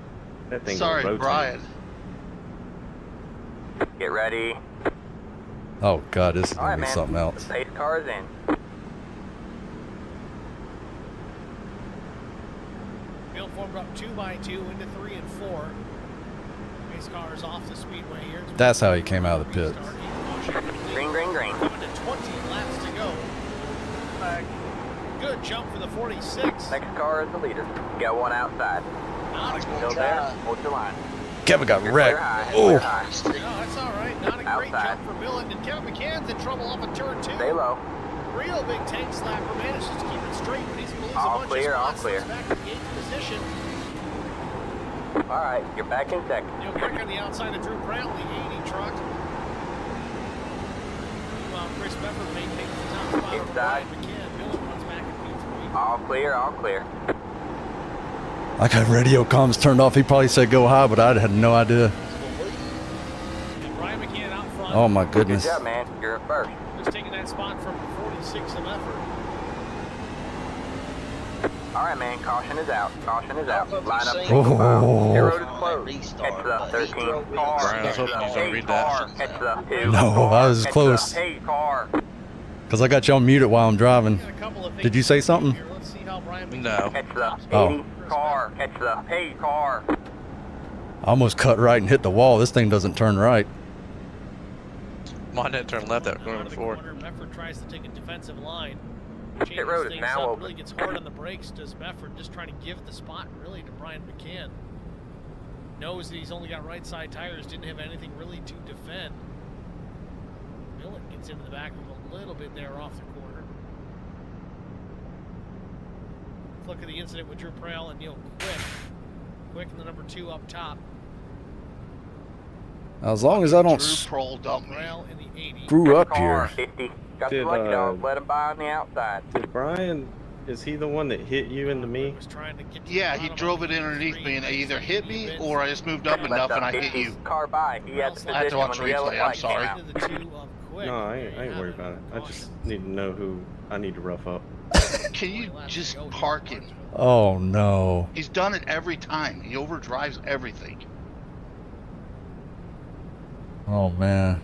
[SPEAKER 7] Sorry, Brian.
[SPEAKER 2] Get ready.
[SPEAKER 3] Oh, God, this is
[SPEAKER 2] All
[SPEAKER 3] going
[SPEAKER 2] right,
[SPEAKER 3] to be
[SPEAKER 2] man.
[SPEAKER 3] something else.
[SPEAKER 2] The pace car is in.
[SPEAKER 1] Field formed up 2 by 2 into 3 and 4. Pace cars off the speedway here.
[SPEAKER 3] That's how he came out of the pit.
[SPEAKER 2] Green, green, green.
[SPEAKER 1] Coming to 20 laps to go. Good jump for the 46.
[SPEAKER 2] Next car is the leader. Got one outside. Still there. Hold your line.
[SPEAKER 3] Kevin got wrecked.
[SPEAKER 2] Oh.
[SPEAKER 1] No, that's all right. Not a great jump for Millet. And Kevin McCann's in trouble off of turn 2.
[SPEAKER 2] Stay low.
[SPEAKER 1] Real big tank slapper manages to keep it straight, but he's going to lose
[SPEAKER 2] All
[SPEAKER 1] a bunch
[SPEAKER 2] clear,
[SPEAKER 1] of
[SPEAKER 2] all
[SPEAKER 1] spots.
[SPEAKER 2] clear.
[SPEAKER 1] He's back in 8th position.
[SPEAKER 2] All right, you're back in second.
[SPEAKER 1] Quick on the outside of Drew Brown, the 80 truck. Meanwhile, Chris Becker maintains the top spot over Brian McCann. Millet runs back in P3.
[SPEAKER 2] All clear, all clear.
[SPEAKER 3] I got radio comms turned off. He probably said go high, but I had no idea.
[SPEAKER 1] And Brian McCann out front.
[SPEAKER 3] Oh my goodness.
[SPEAKER 2] Good job, man. You're at first.
[SPEAKER 1] Just taking that spot from 46 of effort.
[SPEAKER 2] All right, man. Caution is out. Caution is out. Line up.
[SPEAKER 3] Oh.
[SPEAKER 2] Your road is closed. Catch the 13 car.
[SPEAKER 5] Brian, I was hoping he was going to read that.
[SPEAKER 2] Catch the 2.
[SPEAKER 3] No, I was close.
[SPEAKER 2] Hey, car.
[SPEAKER 3] Because I got you on muted while I'm driving. Did you say something?
[SPEAKER 1] Let's see how Brian
[SPEAKER 5] No.
[SPEAKER 2] Catch the 80
[SPEAKER 3] Oh.
[SPEAKER 2] car. Catch the hey car.
[SPEAKER 3] I almost cut right and hit the wall. This thing doesn't turn right.
[SPEAKER 5] Mine didn't turn left that corner before.
[SPEAKER 1] Befford tries to take a defensive line.
[SPEAKER 2] Pit road is now open.
[SPEAKER 1] Really gets hard on the brakes. Does Befford just trying to give the spot really to Brian McCann? Knows that he's only got right side tires. Didn't have anything really to defend. Millet gets into the back of him a little bit there off the corner. Look at the incident with Drew Prowl and Neil Quick. Quick in the number 2 up top.
[SPEAKER 3] Now, as long as I don't
[SPEAKER 7] Prowl dumped me.
[SPEAKER 1] Prowl in the 80.
[SPEAKER 3] screw up here.
[SPEAKER 2] 50. Got the lucky dog. Let him by on the outside.
[SPEAKER 10] Did Brian, is he the one that hit you into me?
[SPEAKER 1] Was trying to get to
[SPEAKER 7] Yeah,
[SPEAKER 1] the
[SPEAKER 7] he
[SPEAKER 1] bottom
[SPEAKER 7] drove
[SPEAKER 1] of
[SPEAKER 7] it
[SPEAKER 1] the
[SPEAKER 7] underneath me and
[SPEAKER 1] three.
[SPEAKER 7] either hit me or I just moved up
[SPEAKER 2] Let
[SPEAKER 7] enough
[SPEAKER 2] the
[SPEAKER 7] and I hit
[SPEAKER 2] 50
[SPEAKER 7] you.
[SPEAKER 2] car by. He had the
[SPEAKER 7] I had to
[SPEAKER 2] position
[SPEAKER 7] watch
[SPEAKER 2] when the yellow
[SPEAKER 7] replay, I'm
[SPEAKER 2] light came
[SPEAKER 7] sorry.
[SPEAKER 2] out.
[SPEAKER 1] Into the 2 of Quick.
[SPEAKER 10] No, I
[SPEAKER 1] There you
[SPEAKER 10] ain't
[SPEAKER 1] have
[SPEAKER 10] worried
[SPEAKER 1] it.
[SPEAKER 10] about it. I just need to know who I need to rough up.
[SPEAKER 7] Can you just park him?
[SPEAKER 3] Oh no.
[SPEAKER 7] He's done it every time. He overdrives everything.
[SPEAKER 3] Oh man.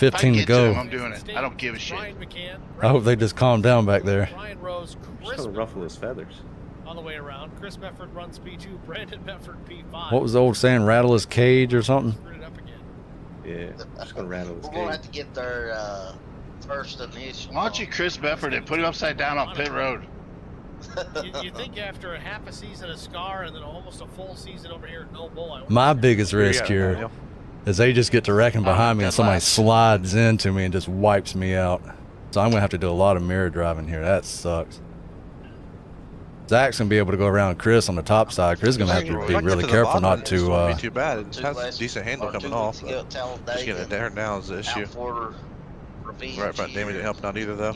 [SPEAKER 7] If I
[SPEAKER 3] 15 to
[SPEAKER 7] get to him,
[SPEAKER 3] go.
[SPEAKER 7] I'm doing it. I don't give a shit.
[SPEAKER 1] Brian McCann,
[SPEAKER 3] I hope they just calm down back there.
[SPEAKER 1] Brian Rose,
[SPEAKER 10] I'm
[SPEAKER 1] Chris
[SPEAKER 10] just gonna
[SPEAKER 1] Befford
[SPEAKER 10] ruffle his feathers.
[SPEAKER 1] on the way around. Chris Befford runs P2. Brandon Befford P5.
[SPEAKER 3] What was the old saying? Rattle his cage or something?
[SPEAKER 1] Screwed it up again.
[SPEAKER 10] Yeah, I'm just gonna rattle his
[SPEAKER 9] We're gonna
[SPEAKER 10] cage.
[SPEAKER 9] have to get their first initial.
[SPEAKER 7] Why don't you Chris Befford and put him upside down on pit road?
[SPEAKER 1] You think after a half a season of Scar and then almost a full season over here at No Bull,
[SPEAKER 3] My biggest risk here is they just get to wrecking behind me and somebody slides into me and just wipes me out. So I'm gonna have to do a lot of mirror driving here. That sucks. Zach's gonna be able to go around Chris on the top side. Chris is gonna have to be really careful not to.
[SPEAKER 5] Won't be too bad. It has a decent handle coming off. But
[SPEAKER 9] Just
[SPEAKER 5] getting it there now is the issue. Right, but Damien didn't help out either though.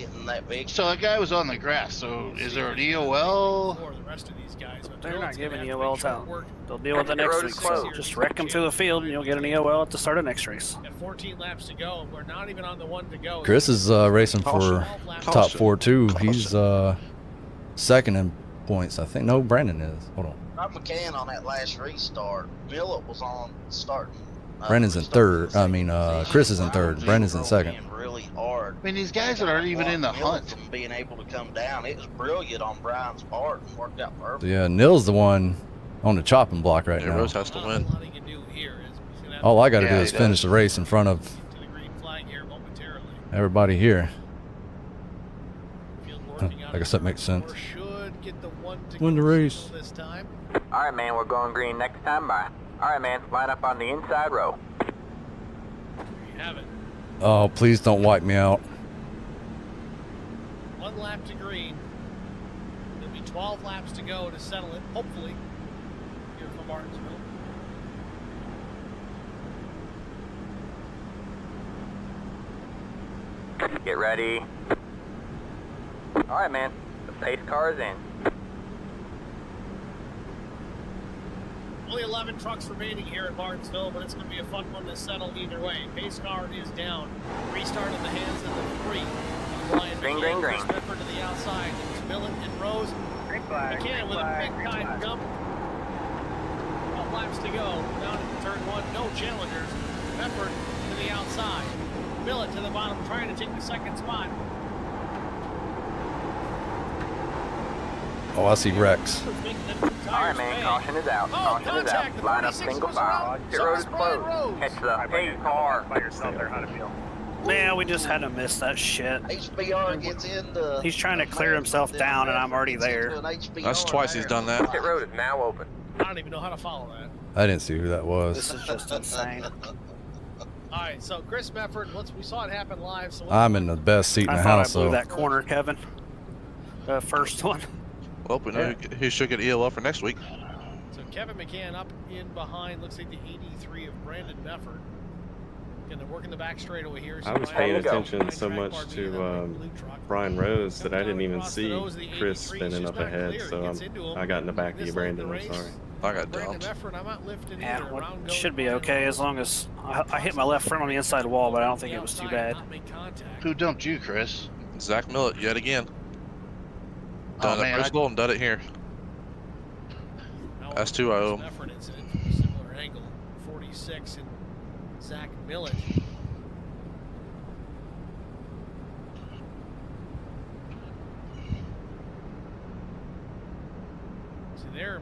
[SPEAKER 7] So that guy was on the grass. So is there an EOL?
[SPEAKER 1] For the rest of these guys, but
[SPEAKER 4] They're not
[SPEAKER 1] Millet's gonna
[SPEAKER 4] giving
[SPEAKER 1] have to
[SPEAKER 4] EOLs
[SPEAKER 1] make short
[SPEAKER 4] out.
[SPEAKER 1] work.
[SPEAKER 4] They'll deal with it next week. So just wreck them through the field and you'll get an EOL at the start of next race.
[SPEAKER 1] Got 14 laps to go, and we're not even on the 1 to go.
[SPEAKER 3] Chris is racing for top 4 too. He's second in points, I think. No, Brandon is. Hold on.
[SPEAKER 9] Rob McCann on that last restart. Millet was on starting.
[SPEAKER 3] Brandon's in third. I mean, Chris is in third. Brandon's in second.
[SPEAKER 9] Really hard.
[SPEAKER 7] I mean, these guys that aren't even in the hunt.
[SPEAKER 9] From being able to come down, it was brilliant on Brian's part and worked out perfect.
[SPEAKER 3] Yeah, Nil's the one on the chopping block right
[SPEAKER 5] Yeah,
[SPEAKER 3] now.
[SPEAKER 5] Rose has to win.
[SPEAKER 3] All I got to do
[SPEAKER 5] Yeah,
[SPEAKER 3] is
[SPEAKER 5] he
[SPEAKER 3] finish
[SPEAKER 5] does.
[SPEAKER 3] the race in front of
[SPEAKER 1] To the green flag here momentarily.
[SPEAKER 3] everybody here.
[SPEAKER 1] Field
[SPEAKER 3] Huh,
[SPEAKER 1] working out
[SPEAKER 3] I guess that makes sense.
[SPEAKER 1] or should get the 1 to
[SPEAKER 3] Win the
[SPEAKER 1] go
[SPEAKER 3] race.
[SPEAKER 1] this time.
[SPEAKER 2] All right, man. We're going green next time by. All right, man. Line up on the inside row.
[SPEAKER 1] There you have it.
[SPEAKER 3] Oh, please don't wipe me out.
[SPEAKER 1] 1 lap to green. There'll be 12 laps to go to settle it, hopefully, here from Martinsville.
[SPEAKER 2] Get ready. All right, man. The pace car is in.
[SPEAKER 1] Only 11 trucks remaining here at Martinsville, but it's going to be a fun one to settle either way. Pace car is down. Restart in the hands of the 3. Brian
[SPEAKER 2] Green,
[SPEAKER 1] McCann,
[SPEAKER 2] green,
[SPEAKER 1] Chris
[SPEAKER 2] green.
[SPEAKER 1] Befford to the outside. It's Millet and Rose. McCann with a big time jump. 12 laps to go. Down into turn 1. No challengers. Befford to the outside. Millet to the bottom, trying to take the second spot.
[SPEAKER 3] Oh, I see Rex.
[SPEAKER 2] All right, man. Caution is out. Caution is out. Line up single file. Your road is closed. Catch the hey car.
[SPEAKER 6] By yourself there, how to feel.
[SPEAKER 4] Man, we just had to miss that shit.
[SPEAKER 9] HBR gets into.
[SPEAKER 4] He's trying to clear himself down and I'm already there.
[SPEAKER 5] That's twice he's done that.
[SPEAKER 2] Pit road is now open.
[SPEAKER 1] I don't even know how to follow that.
[SPEAKER 3] I didn't see who that was.
[SPEAKER 4] This is just insane.
[SPEAKER 1] All right, so Chris Mefford, we saw it happen live. So
[SPEAKER 3] I'm in the best seat in
[SPEAKER 4] I
[SPEAKER 3] the
[SPEAKER 4] thought
[SPEAKER 3] house,
[SPEAKER 4] I blew
[SPEAKER 3] so
[SPEAKER 4] that corner, Kevin. The first one.
[SPEAKER 5] Well, we know who should get ELL for next week.
[SPEAKER 1] So Kevin McCann up in behind, looks like the 83 of Brandon Mefford. Again, they're working the back straightaway here. So
[SPEAKER 10] I was paying attention so much to Brian Rose that I didn't even see Chris spinning up ahead. So I got in the back of you, Brandon. I'm sorry.
[SPEAKER 5] I got
[SPEAKER 1] Brandon
[SPEAKER 5] dumped.
[SPEAKER 1] Mefford, I'm not lifting
[SPEAKER 4] Yeah,
[SPEAKER 1] either.
[SPEAKER 4] well, it should be okay as long as I hit my left front on the inside wall, but I don't think it was too bad.
[SPEAKER 7] Who dumped you, Chris?
[SPEAKER 5] Zach Millett yet again.
[SPEAKER 7] Oh,
[SPEAKER 5] Done
[SPEAKER 7] man,
[SPEAKER 5] at Bristol and done it here. That's 2 I owe him.
[SPEAKER 1] Mefford incident from a similar angle. 46 and Zach Millett. See there,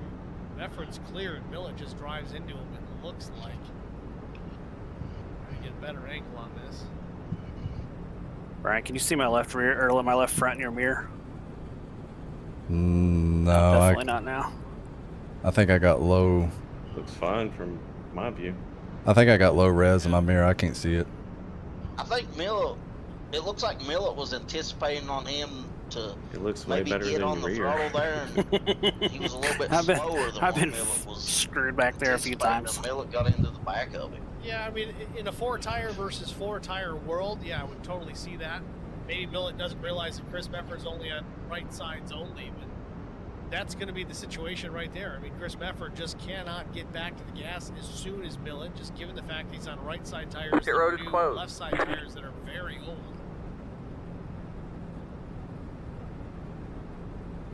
[SPEAKER 1] Mefford's clear and Millett just drives into him. It looks like. Trying to get a better angle on this.
[SPEAKER 4] Brian, can you see my left rear or my left front in your mirror?
[SPEAKER 3] No,
[SPEAKER 4] Definitely not now.
[SPEAKER 3] I think I got low.
[SPEAKER 10] Looks fine from my view.
[SPEAKER 3] I think I got low res in my mirror. I can't see it.
[SPEAKER 9] I think Millett, it looks like Millett was anticipating on him to
[SPEAKER 10] It looks way
[SPEAKER 9] maybe
[SPEAKER 10] better
[SPEAKER 9] get
[SPEAKER 10] than
[SPEAKER 9] on
[SPEAKER 10] your
[SPEAKER 9] the
[SPEAKER 10] rear.
[SPEAKER 9] throttle there, and he was a little bit
[SPEAKER 4] I've been,
[SPEAKER 9] slower than
[SPEAKER 4] I've
[SPEAKER 9] what
[SPEAKER 4] been
[SPEAKER 9] Millett was
[SPEAKER 4] screwed back there a few
[SPEAKER 9] anticipating,
[SPEAKER 4] times.
[SPEAKER 9] and Millett got into the back of him.
[SPEAKER 1] Yeah, I mean, in a 4-tire versus 4-tire world, yeah, I would totally see that. Maybe Millett doesn't realize that Chris Mefford's only on right sides only, but that's going to be the situation right there. I mean, Chris Mefford just cannot get back to the gas as soon as Millett, just given the fact he's on right side tires that
[SPEAKER 2] Pit road
[SPEAKER 1] are
[SPEAKER 2] is
[SPEAKER 1] new,
[SPEAKER 2] closed.
[SPEAKER 1] left side tires that are very old.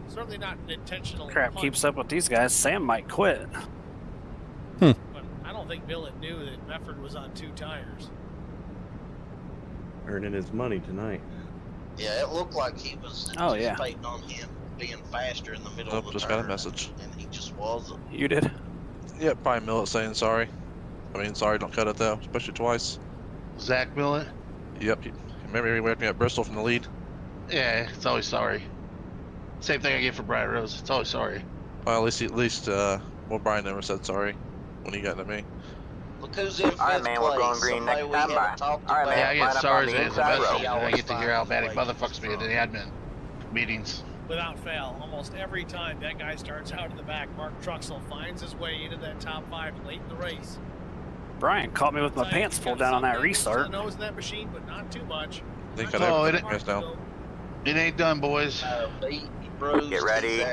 [SPEAKER 1] Certainly not an intentional
[SPEAKER 4] Crap
[SPEAKER 1] punt,
[SPEAKER 4] keeps up with these guys. Sam might quit.
[SPEAKER 1] but I don't think Millett knew that Mefford was on 2 tires.
[SPEAKER 10] Earning his money tonight.
[SPEAKER 9] Yeah, it looked like he was
[SPEAKER 4] Oh, yeah.
[SPEAKER 9] anticipating on him being faster in the middle of the
[SPEAKER 5] Just
[SPEAKER 9] turn,
[SPEAKER 5] got a message.
[SPEAKER 9] and he just wasn't.
[SPEAKER 4] You did?
[SPEAKER 5] Yeah, probably Millett saying sorry. I mean, sorry, don't cut it though, especially twice.
[SPEAKER 7] Zach Millett?
[SPEAKER 5] Yep. Remember he whacked me at Bristol from the lead?
[SPEAKER 7] Yeah, it's always sorry. Same thing I get for Brian Rose. It's always sorry.
[SPEAKER 5] Well, at least, well, Brian never said sorry when he got to me.
[SPEAKER 9] Look who's in 5th
[SPEAKER 2] All right, man, we're going green
[SPEAKER 9] Somebody
[SPEAKER 2] next
[SPEAKER 9] we
[SPEAKER 2] time.
[SPEAKER 9] haven't
[SPEAKER 2] Bye.
[SPEAKER 9] talked
[SPEAKER 2] All right,
[SPEAKER 9] about.
[SPEAKER 2] man.
[SPEAKER 7] Yeah, I
[SPEAKER 2] Line
[SPEAKER 7] get
[SPEAKER 2] up on
[SPEAKER 7] stars
[SPEAKER 2] the
[SPEAKER 7] as a
[SPEAKER 2] inside
[SPEAKER 7] message,
[SPEAKER 2] row.
[SPEAKER 7] and I get to hear how bad he motherfucks me in the admin meetings.
[SPEAKER 1] Without fail, almost every time that guy starts out in the back, Mark Truxell finds his way into that top 5 late in the race.
[SPEAKER 4] Brian caught me with my pants pulled down on that restart.
[SPEAKER 1] Nose in that machine, but not too much.
[SPEAKER 5] They cut
[SPEAKER 7] Oh,
[SPEAKER 5] everything else down.
[SPEAKER 7] It ain't done, boys.
[SPEAKER 2] Get ready.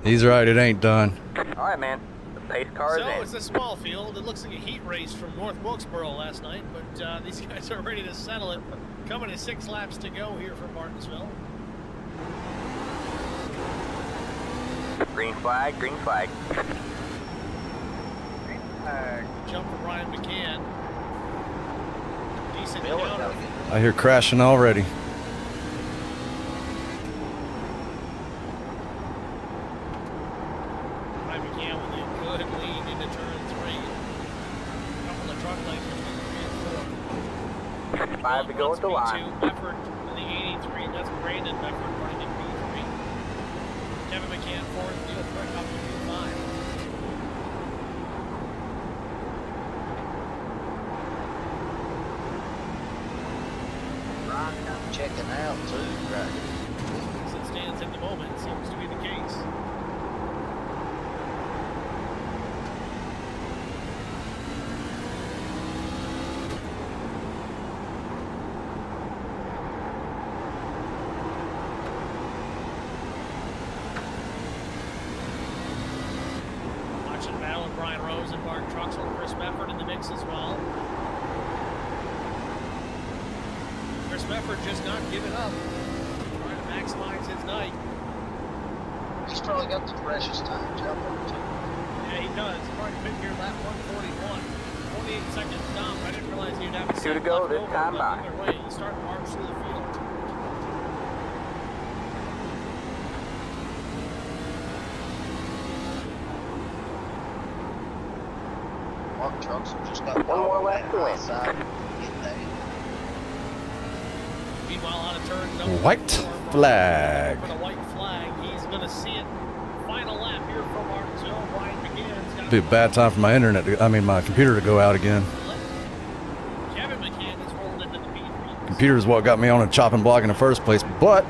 [SPEAKER 3] He's right. It ain't done.
[SPEAKER 2] All right, man. The pace car is
[SPEAKER 1] So
[SPEAKER 2] in.
[SPEAKER 1] it's a small field. It looks like a heat race from North Wilkesboro last night, but these guys are ready to settle it. Coming to 6 laps to go here from Martinsville.
[SPEAKER 2] Green flag, green flag.
[SPEAKER 1] Jump for Ryan McCann. Decent counter.
[SPEAKER 3] I hear crashing already.
[SPEAKER 1] Ryan McCann with a good lead into turn 3. Couple of truck lanes between 3 and 4.
[SPEAKER 2] 5 to go at the line.
[SPEAKER 1] Mefford in the 83. That's Brandon Mefford running in P3. Kevin McCann 4th. Neil Frick up to P5.
[SPEAKER 9] Checking out too, right?
[SPEAKER 1] As it stands at the moment, seems to be the case. Watching battle with Brian Rose and Mark Truxell and Chris Mefford in the mix as well. Chris Mefford just not giving up. Trying to maximize his night.
[SPEAKER 9] He's probably got the freshest time jump too.
[SPEAKER 1] Yeah, he does. He's probably been here lap 141. 48 seconds down. I didn't realize he'd have a
[SPEAKER 2] 2 to go this time by.
[SPEAKER 1] Either way, he's starting to march through the field.
[SPEAKER 9] Mark Truxell just got
[SPEAKER 2] One more lap to win.
[SPEAKER 1] Meanwhile, on a turn number
[SPEAKER 3] White
[SPEAKER 1] 4,
[SPEAKER 3] flag.
[SPEAKER 1] For the white flag, he's going to see it. Final lap here from Martinsville. Ryan McGann's
[SPEAKER 3] Be a bad time for my my computer to go out again.
[SPEAKER 1] Kevin McCann is rolled into the P3.
[SPEAKER 3] Computer is what got me on a chopping block in the first place, but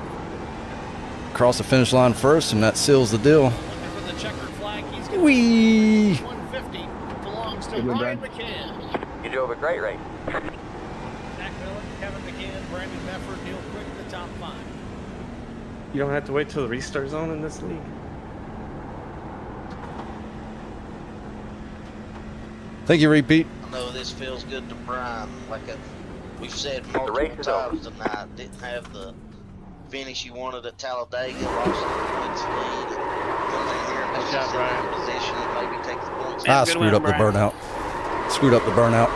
[SPEAKER 3] cross the finish line first, and that seals the deal.
[SPEAKER 1] Looking for the checkered flag. He's going
[SPEAKER 3] Whee!
[SPEAKER 1] 150 belongs to Ryan McCann.
[SPEAKER 2] You drove a great race.
[SPEAKER 1] Zach Miller, Kevin McCann, Brandon Mefford, Neil Quick, the top 5.
[SPEAKER 10] You don't have to wait till the restart zone in this league.
[SPEAKER 3] Thank you, repeat.
[SPEAKER 9] I know this feels good to Brian. We've said
[SPEAKER 2] race
[SPEAKER 9] multiple
[SPEAKER 2] is over.
[SPEAKER 9] times tonight, didn't have the finish you wanted at Talladega, lost the points lead. Comes in here and puts us in a position and maybe takes the points.
[SPEAKER 3] I screwed up the burnout. Screwed up the burnout.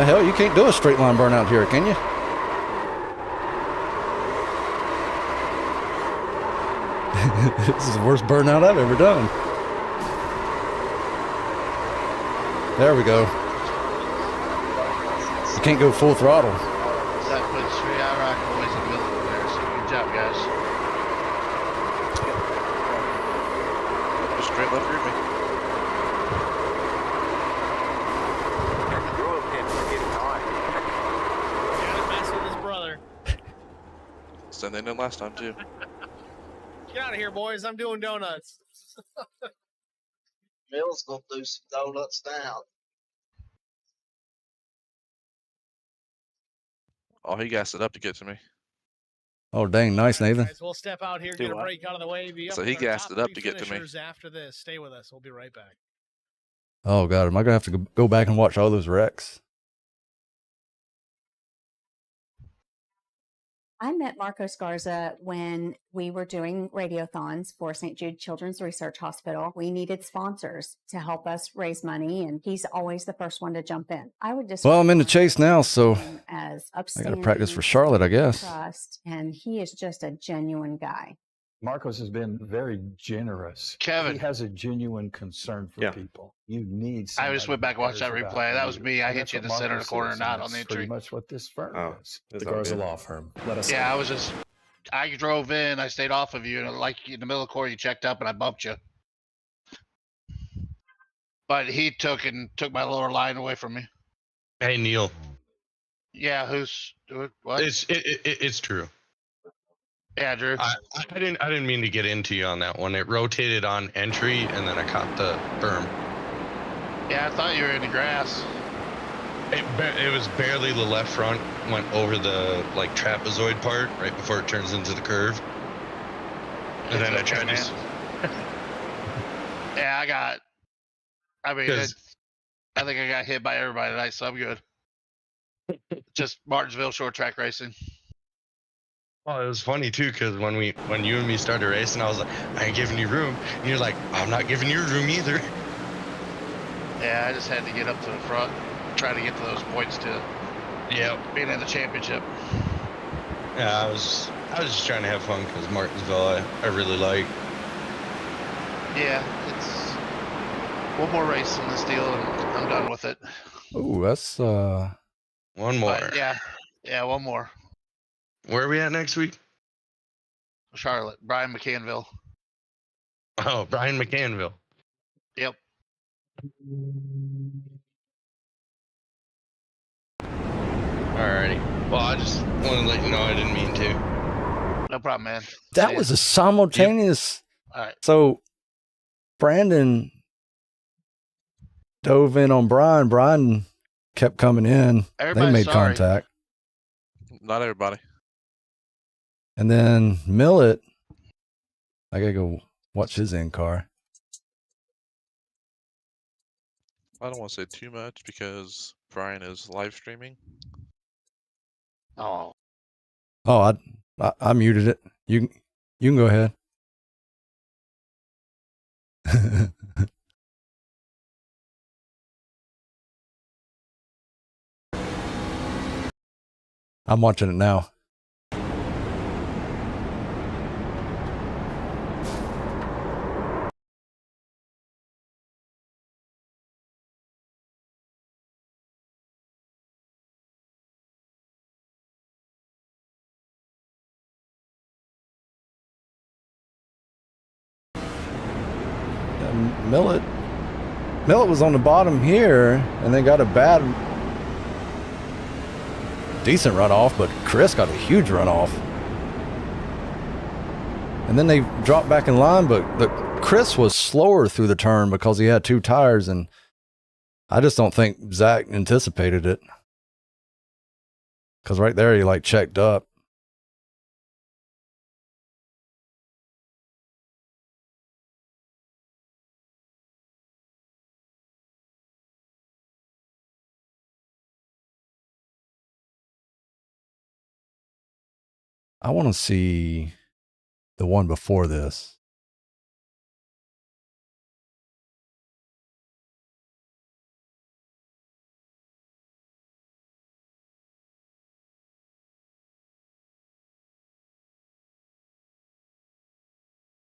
[SPEAKER 3] Hell, you can't do a straight line burnout here, can you? This is the worst burnout I've ever done. There we go. You can't go full throttle.
[SPEAKER 7] That puts 3 Iraq boys in the middle there, so good job, guys.
[SPEAKER 5] Just straight left rear me.
[SPEAKER 1] Gotta mess with his brother.
[SPEAKER 5] Send they did last time too.
[SPEAKER 1] Get out of here, boys. I'm doing donuts.
[SPEAKER 9] Mill's gonna do some donuts now.
[SPEAKER 5] Oh, he gassed it up to get to me.
[SPEAKER 3] Oh, dang. Nice, Nathan.
[SPEAKER 1] Guys, we'll step out here, get a break out of the way. Be up
[SPEAKER 5] So
[SPEAKER 1] with
[SPEAKER 5] he
[SPEAKER 1] our
[SPEAKER 5] gassed
[SPEAKER 1] top
[SPEAKER 5] it up
[SPEAKER 1] 3
[SPEAKER 5] to get to me.
[SPEAKER 1] finishers after this. Stay with us. We'll be right back.
[SPEAKER 3] Oh, God. Am I going to have to go back and watch all those wrecks?
[SPEAKER 13] I met Marco Scarza when we were doing radiothons for St. Jude Children's Research Hospital. We needed sponsors to help us raise money, and he's always the first one to jump in. I would just
[SPEAKER 3] Well, I'm in the chase now, so
[SPEAKER 13] as
[SPEAKER 3] I got
[SPEAKER 13] upstanding,
[SPEAKER 3] to practice for Charlotte, I guess.
[SPEAKER 13] trust, and he is just a genuine guy.
[SPEAKER 14] Marcos has been very generous.
[SPEAKER 7] Kevin.
[SPEAKER 14] He has a genuine concern for people. You need somebody
[SPEAKER 7] I just went back and watched that
[SPEAKER 14] cares about
[SPEAKER 7] replay. That was
[SPEAKER 14] you.
[SPEAKER 7] me. I
[SPEAKER 14] And
[SPEAKER 7] hit
[SPEAKER 14] that's
[SPEAKER 7] you in
[SPEAKER 14] what
[SPEAKER 7] the center of the
[SPEAKER 14] Marcos
[SPEAKER 7] corner,
[SPEAKER 14] is,
[SPEAKER 7] not
[SPEAKER 14] and
[SPEAKER 7] on the
[SPEAKER 14] that's pretty
[SPEAKER 7] entry.
[SPEAKER 14] much what this firm is.
[SPEAKER 11] The Garza Law Firm. Let us
[SPEAKER 7] Yeah, I drove in, I stayed off of you, and like in the middle of the corner, you checked up and I bumped you. But he took my lower line away from me.
[SPEAKER 16] Hey, Neil.
[SPEAKER 7] Yeah, what?
[SPEAKER 16] It's true.
[SPEAKER 7] Yeah, Drew.
[SPEAKER 16] I didn't mean to get into you on that one. It rotated on entry, and then I caught the berm.
[SPEAKER 7] Yeah, I thought you were in the grass.
[SPEAKER 16] It was barely the left front went over the trapezoid part right before it turns into the curve. And then I tried to.
[SPEAKER 7] Yeah, I think I got hit by everybody tonight, so I'm good. Just Martinsville short track racing.
[SPEAKER 16] Well, it was funny too, because when you and me started racing, I was like, I ain't giving you room. And you're like, I'm not giving you room either.
[SPEAKER 7] Yeah, I just had to get up to the front, try to get to those points to being in the championship.
[SPEAKER 16] Yeah, I was just trying to have fun because Martinsville I really like.
[SPEAKER 7] Yeah, it's one more race in this deal and I'm done with it.
[SPEAKER 3] Ooh, that's
[SPEAKER 16] one more.
[SPEAKER 7] But yeah, one more.
[SPEAKER 16] Where are we at next week?
[SPEAKER 7] Charlotte, Brian McCanville.
[SPEAKER 16] Oh, Brian McCanville.
[SPEAKER 7] Yep.
[SPEAKER 16] Alrighty. Well, I just want to let you know I didn't mean to.
[SPEAKER 7] No problem, man.
[SPEAKER 3] That was a simultaneous.
[SPEAKER 7] All right.
[SPEAKER 3] So Brandon dove in on Brian. Brian kept coming in. They made contact.
[SPEAKER 5] Not everybody.
[SPEAKER 3] And then Millet, I gotta go watch his in car.
[SPEAKER 5] I don't want to say too much because Brian is live streaming.
[SPEAKER 7] Oh.
[SPEAKER 3] Oh, I muted it. You can go ahead. I'm watching it now. Millet was on the bottom here, and they got a decent runoff, but Chris got a huge runoff. And then they dropped back in line, but Chris was slower through the turn because he had 2 tires, and I just don't think Zach anticipated it. Because right there, he like checked up. I want to see the one before this.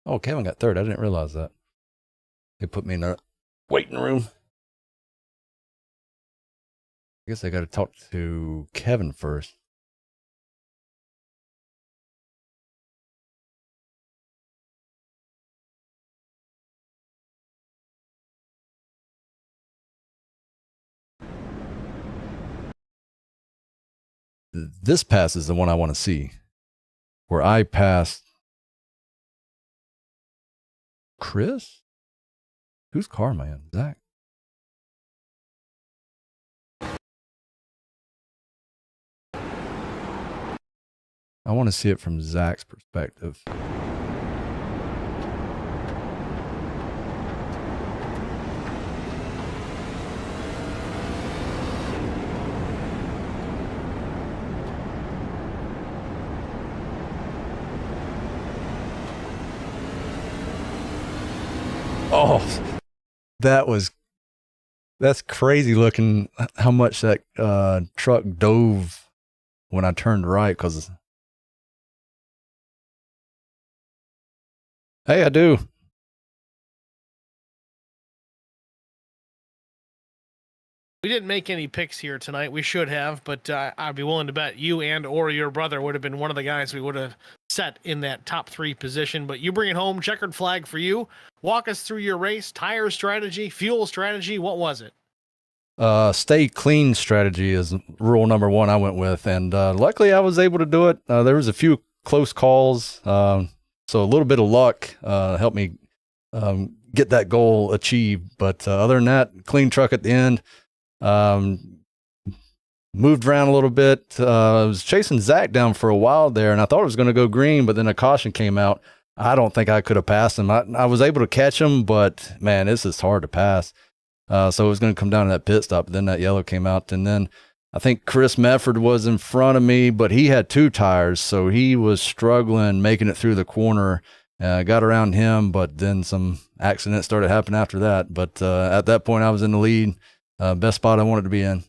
[SPEAKER 3] Oh, Kevin got third. I didn't realize that. They put me in a waiting room. I guess I got to talk to Kevin first. This pass is the one I want to see, where I passed Chris? Who's Carman? Zach? I want to see it from Zach's perspective. Oh, that's crazy looking how much that truck dove when I turned right, because hey, I do.
[SPEAKER 1] We didn't make any picks here tonight. We should have, but I'd be willing to bet you and or your brother would have been one of the guys we would have set in that top 3 position. But you bring it home. Checkered flag for you. Walk us through your race. Tire strategy, fuel strategy. What was it?
[SPEAKER 3] Stay clean strategy is rule number 1 I went with. And luckily I was able to do it. There was a few close calls. So a little bit of luck helped me get that goal achieved. But other than that, clean truck at the end. Moved around a little bit. I was chasing Zach down for a while there, and I thought it was going to go green, but then a caution came out. I don't think I could have passed him. I was able to catch him, but man, this is hard to pass. So it was going to come down to that pit stop, but then that yellow came out. And then I think Chris Mefford was in front of me, but he had 2 tires, so he was struggling making it through the corner. Got around him, but then some accidents started happening after that. But at that point, I was in the lead. Best spot I wanted to be in.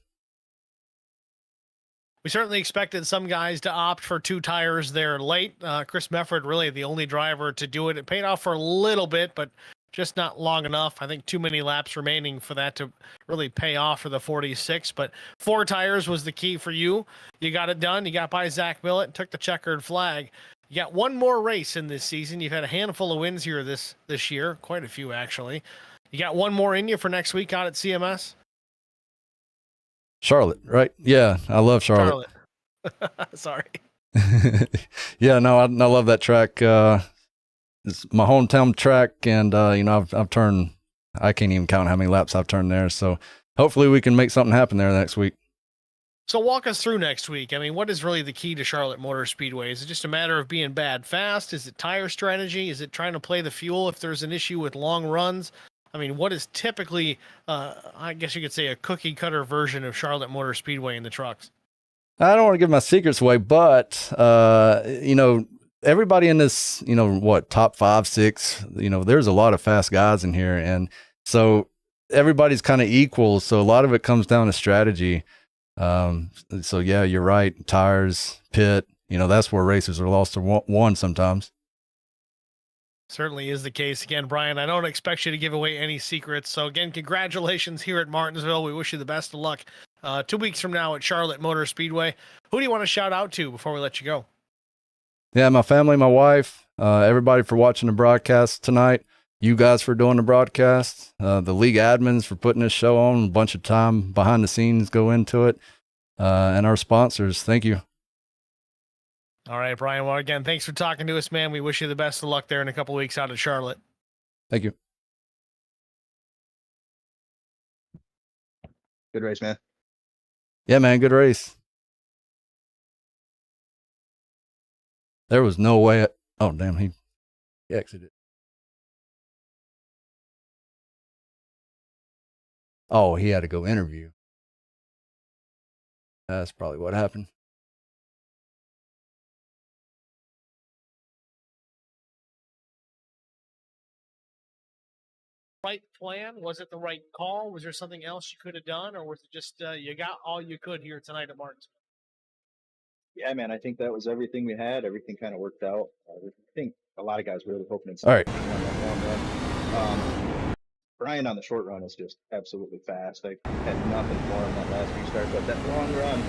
[SPEAKER 1] We certainly expected some guys to opt for 2 tires there late. Chris Mefford, really the only driver to do it. It paid off for a little bit, but just not long enough. I think too many laps remaining for that to really pay off for the 46. But 4 tires was the key for you. You got it done. You got by Zach Millett, took the checkered flag. You got one more race in this season. You've had a handful of wins here this year, quite a few actually. You got one more in you for next week out at CMS?
[SPEAKER 3] Charlotte, right? Yeah, I love Charlotte.
[SPEAKER 1] Sorry.
[SPEAKER 3] Yeah, no, I love that track. It's my hometown track, and I've turned. I can't even count how many laps I've turned there. So hopefully we can make something happen there next week.
[SPEAKER 1] So walk us through next week. I mean, what is really the key to Charlotte Motor Speedway? Is it just a matter of being bad fast? Is it tire strategy? Is it trying to play the fuel if there's an issue with long runs? I mean, what is typically, I guess you could say, a cookie cutter version of Charlotte Motor Speedway in the trucks?
[SPEAKER 3] I don't want to give my secrets away, but, everybody in this, top 5, 6, there's a lot of fast guys in here. And so everybody's kind of equal. So a lot of it comes down to strategy. So yeah, you're right. Tires, pit, that's where races are lost or won sometimes.
[SPEAKER 1] Certainly is the case. Again, Brian, I don't expect you to give away any secrets. So again, congratulations here at Martinsville. We wish you the best of luck 2 weeks from now at Charlotte Motor Speedway. Who do you want to shout out to before we let you go?
[SPEAKER 3] Yeah, my family, my wife, everybody for watching the broadcast tonight. you guys for doing the broadcast, the league admins for putting this show on. A bunch of time behind the scenes go into it, and our sponsors. Thank you.
[SPEAKER 1] All right, Brian. Well, again, thanks for talking to us, man. We wish you the best of luck there in a couple of weeks out at Charlotte.
[SPEAKER 3] Thank you.
[SPEAKER 17] Good race, man.
[SPEAKER 3] Yeah, man. Good race. There was no way. Oh, damn. He exited. Oh, he had to go interview. That's probably what happened.
[SPEAKER 1] Right plan? Was it the right call? Was there something else you could have done, or was it just you got all you could here tonight at Martinsville?
[SPEAKER 17] Yeah, man, I think that was everything we had. Everything kind of worked out. I think a lot of guys were really hoping it's
[SPEAKER 3] all right.
[SPEAKER 17] Brian on the short run is just absolutely fast. I had nothing for him that last restart, but that long run,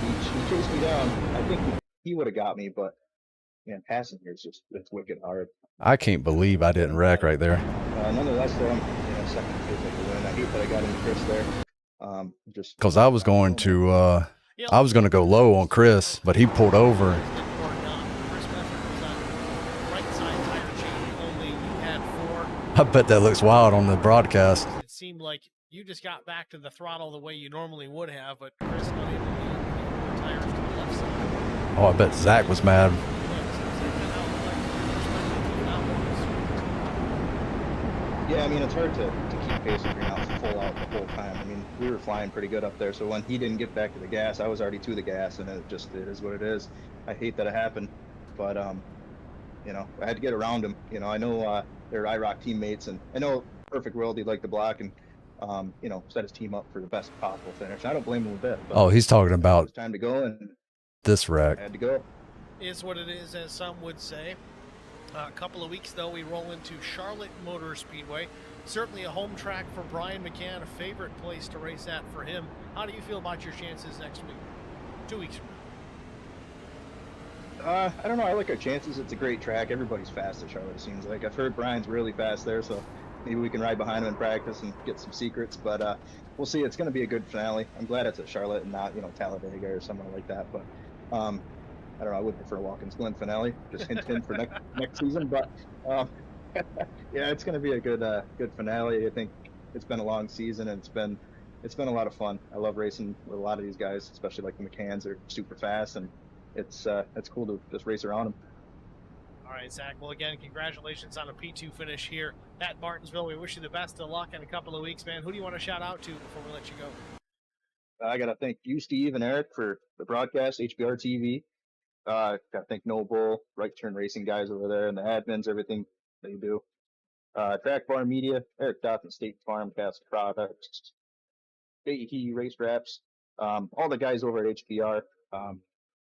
[SPEAKER 17] he chased me down. I think he would have got me, but man, passing here is just it's wicked hard.
[SPEAKER 3] I can't believe I didn't wreck right there.
[SPEAKER 17] Nonetheless, though, I'm second feels like a win. I hate that I got into Chris there. Just
[SPEAKER 3] because I was going to go low on Chris, but he pulled over. I bet that looks wild on the broadcast.
[SPEAKER 1] It seemed like you just got back to the throttle the way you normally would have, but Chris not able to get the tires to the left side.
[SPEAKER 3] Oh, I bet Zach was mad.
[SPEAKER 17] Yeah, I mean, it's hard to keep pace if you're not full out the whole time. I mean, we were flying pretty good up there, so when he didn't get back to the gas, I was already to the gas, and it is what it is. I hate that it happened, but, you know, I had to get around him. You know, I know they're IROC teammates, and I know perfect world he'd like to block and, you know, set his team up for the best possible finish. I don't blame him a bit.
[SPEAKER 3] Oh, he's talking about
[SPEAKER 17] it's time to go, and
[SPEAKER 3] this wreck.
[SPEAKER 17] I had to go.
[SPEAKER 1] Is what it is, as some would say. A couple of weeks, though, we roll into Charlotte Motor Speedway. Certainly a home track for Brian McCann, a favorite place to race at for him. How do you feel about your chances next week? 2 weeks from
[SPEAKER 17] now? I don't know. I like our chances. It's a great track. Everybody's fast at Charlotte, it seems like. I've heard Brian's really fast there, so maybe we can ride behind him in practice and get some secrets. But we'll see. It's going to be a good finale. I'm glad it's at Charlotte and not, you know, Talladega or somewhere like that. But I don't know. I would prefer a Watkins Glen finale. Just hint for next season. But yeah, it's going to be a good finale. I think it's been a long season and it's been a lot of fun. I love racing with a lot of these guys, especially like the McCanns. They're super fast, and it's cool to just race around them.
[SPEAKER 1] All right, Zach. Well, again, congratulations on a P2 finish here at Martinsville. We wish you the best of luck in a couple of weeks, man. Who do you want to shout out to before we let you go?
[SPEAKER 17] I got to thank you, Steve, and Eric for the broadcast, HBR TV. Got to thank Noble, Right Turn Racing guys over there, and the admins, everything they do. Track Bar Media, Eric Dotson, State Farm, Cast Products, AE Race Wraps, all the guys over at HBR.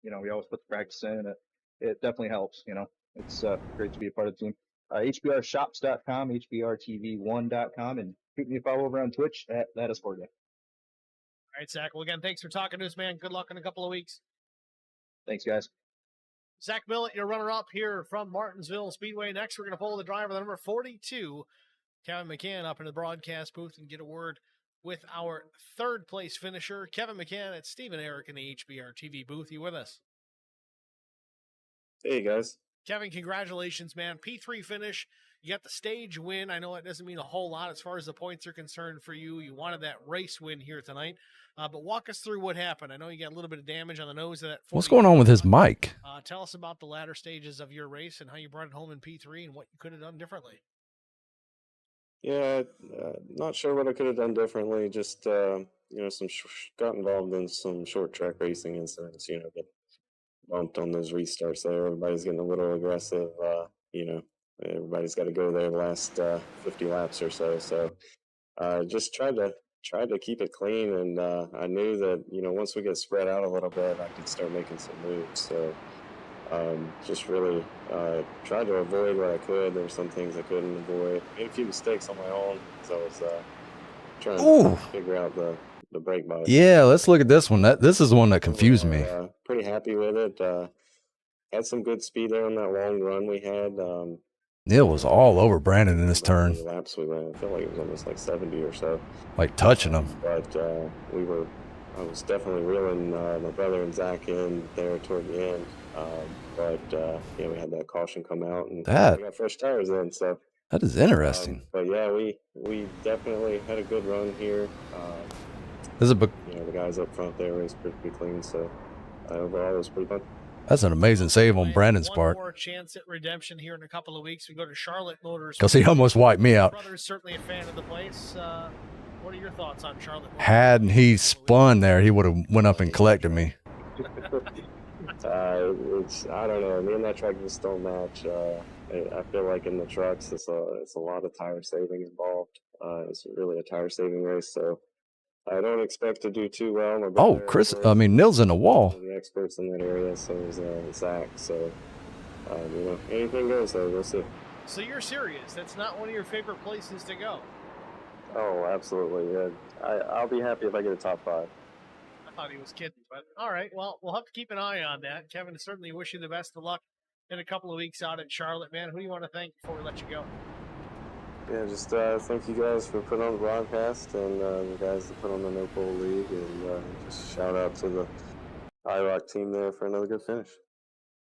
[SPEAKER 17] You know, we always put the practice in, and it definitely helps. You know, it's great to be a part of the team. HBRShops.com, HBRTV1.com, and keep me a follow over on Twitch at That Is For You.
[SPEAKER 1] All right, Zach. Well, again, thanks for talking to us, man. Good luck in a couple of weeks.
[SPEAKER 17] Thanks, guys.
[SPEAKER 1] Zach Millett, your runner-up here from Martinsville Speedway. Next, we're going to follow the driver, the number 42, Kevin McCann, up in the broadcast booth and get a word with our third-place finisher, Kevin McCann, at Stephen Eric in the HBR TV booth. You with us?
[SPEAKER 18] Hey, guys.
[SPEAKER 1] Kevin, congratulations, man. P3 finish. You got the stage win. I know it doesn't mean a whole lot as far as the points are concerned for you. You wanted that race win here tonight. But walk us through what happened. I know you got a little bit of damage on the nose of that.
[SPEAKER 3] What's going on with his mic?
[SPEAKER 1] Tell us about the latter stages of your race and how you brought it home in P3 and what you could have done differently.
[SPEAKER 18] Yeah, not sure what I could have done differently. Just, you know, got involved in some short track racing incidents, you know, but bumped on those restarts there. Everybody's getting a little aggressive. You know, everybody's got to go there the last 50 laps or so. So just tried to keep it clean, and I knew that, you know, once we get spread out a little bit, I could start making some moves. So just really tried to avoid what I could. There were some things I couldn't avoid. Made a few mistakes on my own, so I was trying to figure out the brake body.
[SPEAKER 3] Yeah, let's look at this one. This is the one that confused me.
[SPEAKER 18] Pretty happy with it. Had some good speed there on that long run we had.
[SPEAKER 3] Neil was all over Brandon in this turn.
[SPEAKER 18] The laps we ran, I feel like it was almost like 70 or so.
[SPEAKER 3] Like touching him.
[SPEAKER 18] But I was definitely reeling my brother and Zach in there toward the end. Yeah, we had that caution come out, and we got fresh tires in. So
[SPEAKER 3] that is interesting.
[SPEAKER 18] But yeah, we definitely had a good run here.
[SPEAKER 3] You
[SPEAKER 18] know, the guys up front there raced pretty clean. So overall, it was pretty fun.
[SPEAKER 3] That's an amazing save on Brandon's part.
[SPEAKER 1] One more chance at redemption here in a couple of weeks. We go to Charlotte Motors.
[SPEAKER 3] Because he almost wiped me out.
[SPEAKER 1] My brother's certainly a fan of the place. What are your thoughts on Charlotte Motors?
[SPEAKER 3] Hadn't he spun there, he would have went up and collected me.
[SPEAKER 18] I don't know. Me and that track just don't match. I feel like in the trucks, it's a lot of tire saving involved. It's really a tire saving race, so I don't expect to do too well.
[SPEAKER 3] Oh, Nil's in the wall.
[SPEAKER 18] The experts in that area, so is Zach. So, you know, anything goes though. We'll see.
[SPEAKER 1] So you're serious? That's not one of your favorite places to go?
[SPEAKER 18] Oh, absolutely. Yeah. I'll be happy if I get a top 5.
[SPEAKER 1] I thought he was kidding, but all right. Well, we'll have to keep an eye on that. Kevin, certainly wish you the best of luck in a couple of weeks out in Charlotte, man. Who do you want to thank before we let you go?
[SPEAKER 18] Yeah, just thank you guys for putting on the broadcast and the guys that put on the No Pole League, and just shout out to the IROC team there for another good finish.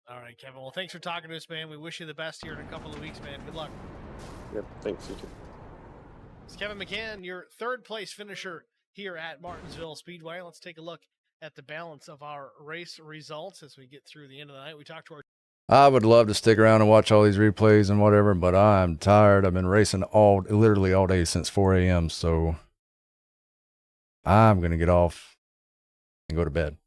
[SPEAKER 1] All right, Kevin. Well, thanks for talking to us, man. We wish you the best here in a couple of weeks, man. Good luck.
[SPEAKER 18] Yep, thanks, you too.
[SPEAKER 1] It's Kevin McCann, your third place finisher here at Martinsville Speedway. Let's take a look at the balance of our race results as we get through the end of the night. We talked to our
[SPEAKER 3] I would love to stick around and watch all these replays and whatever, but I'm tired. I've been racing literally all day since 4 a.m., so I'm going to get off and go to bed.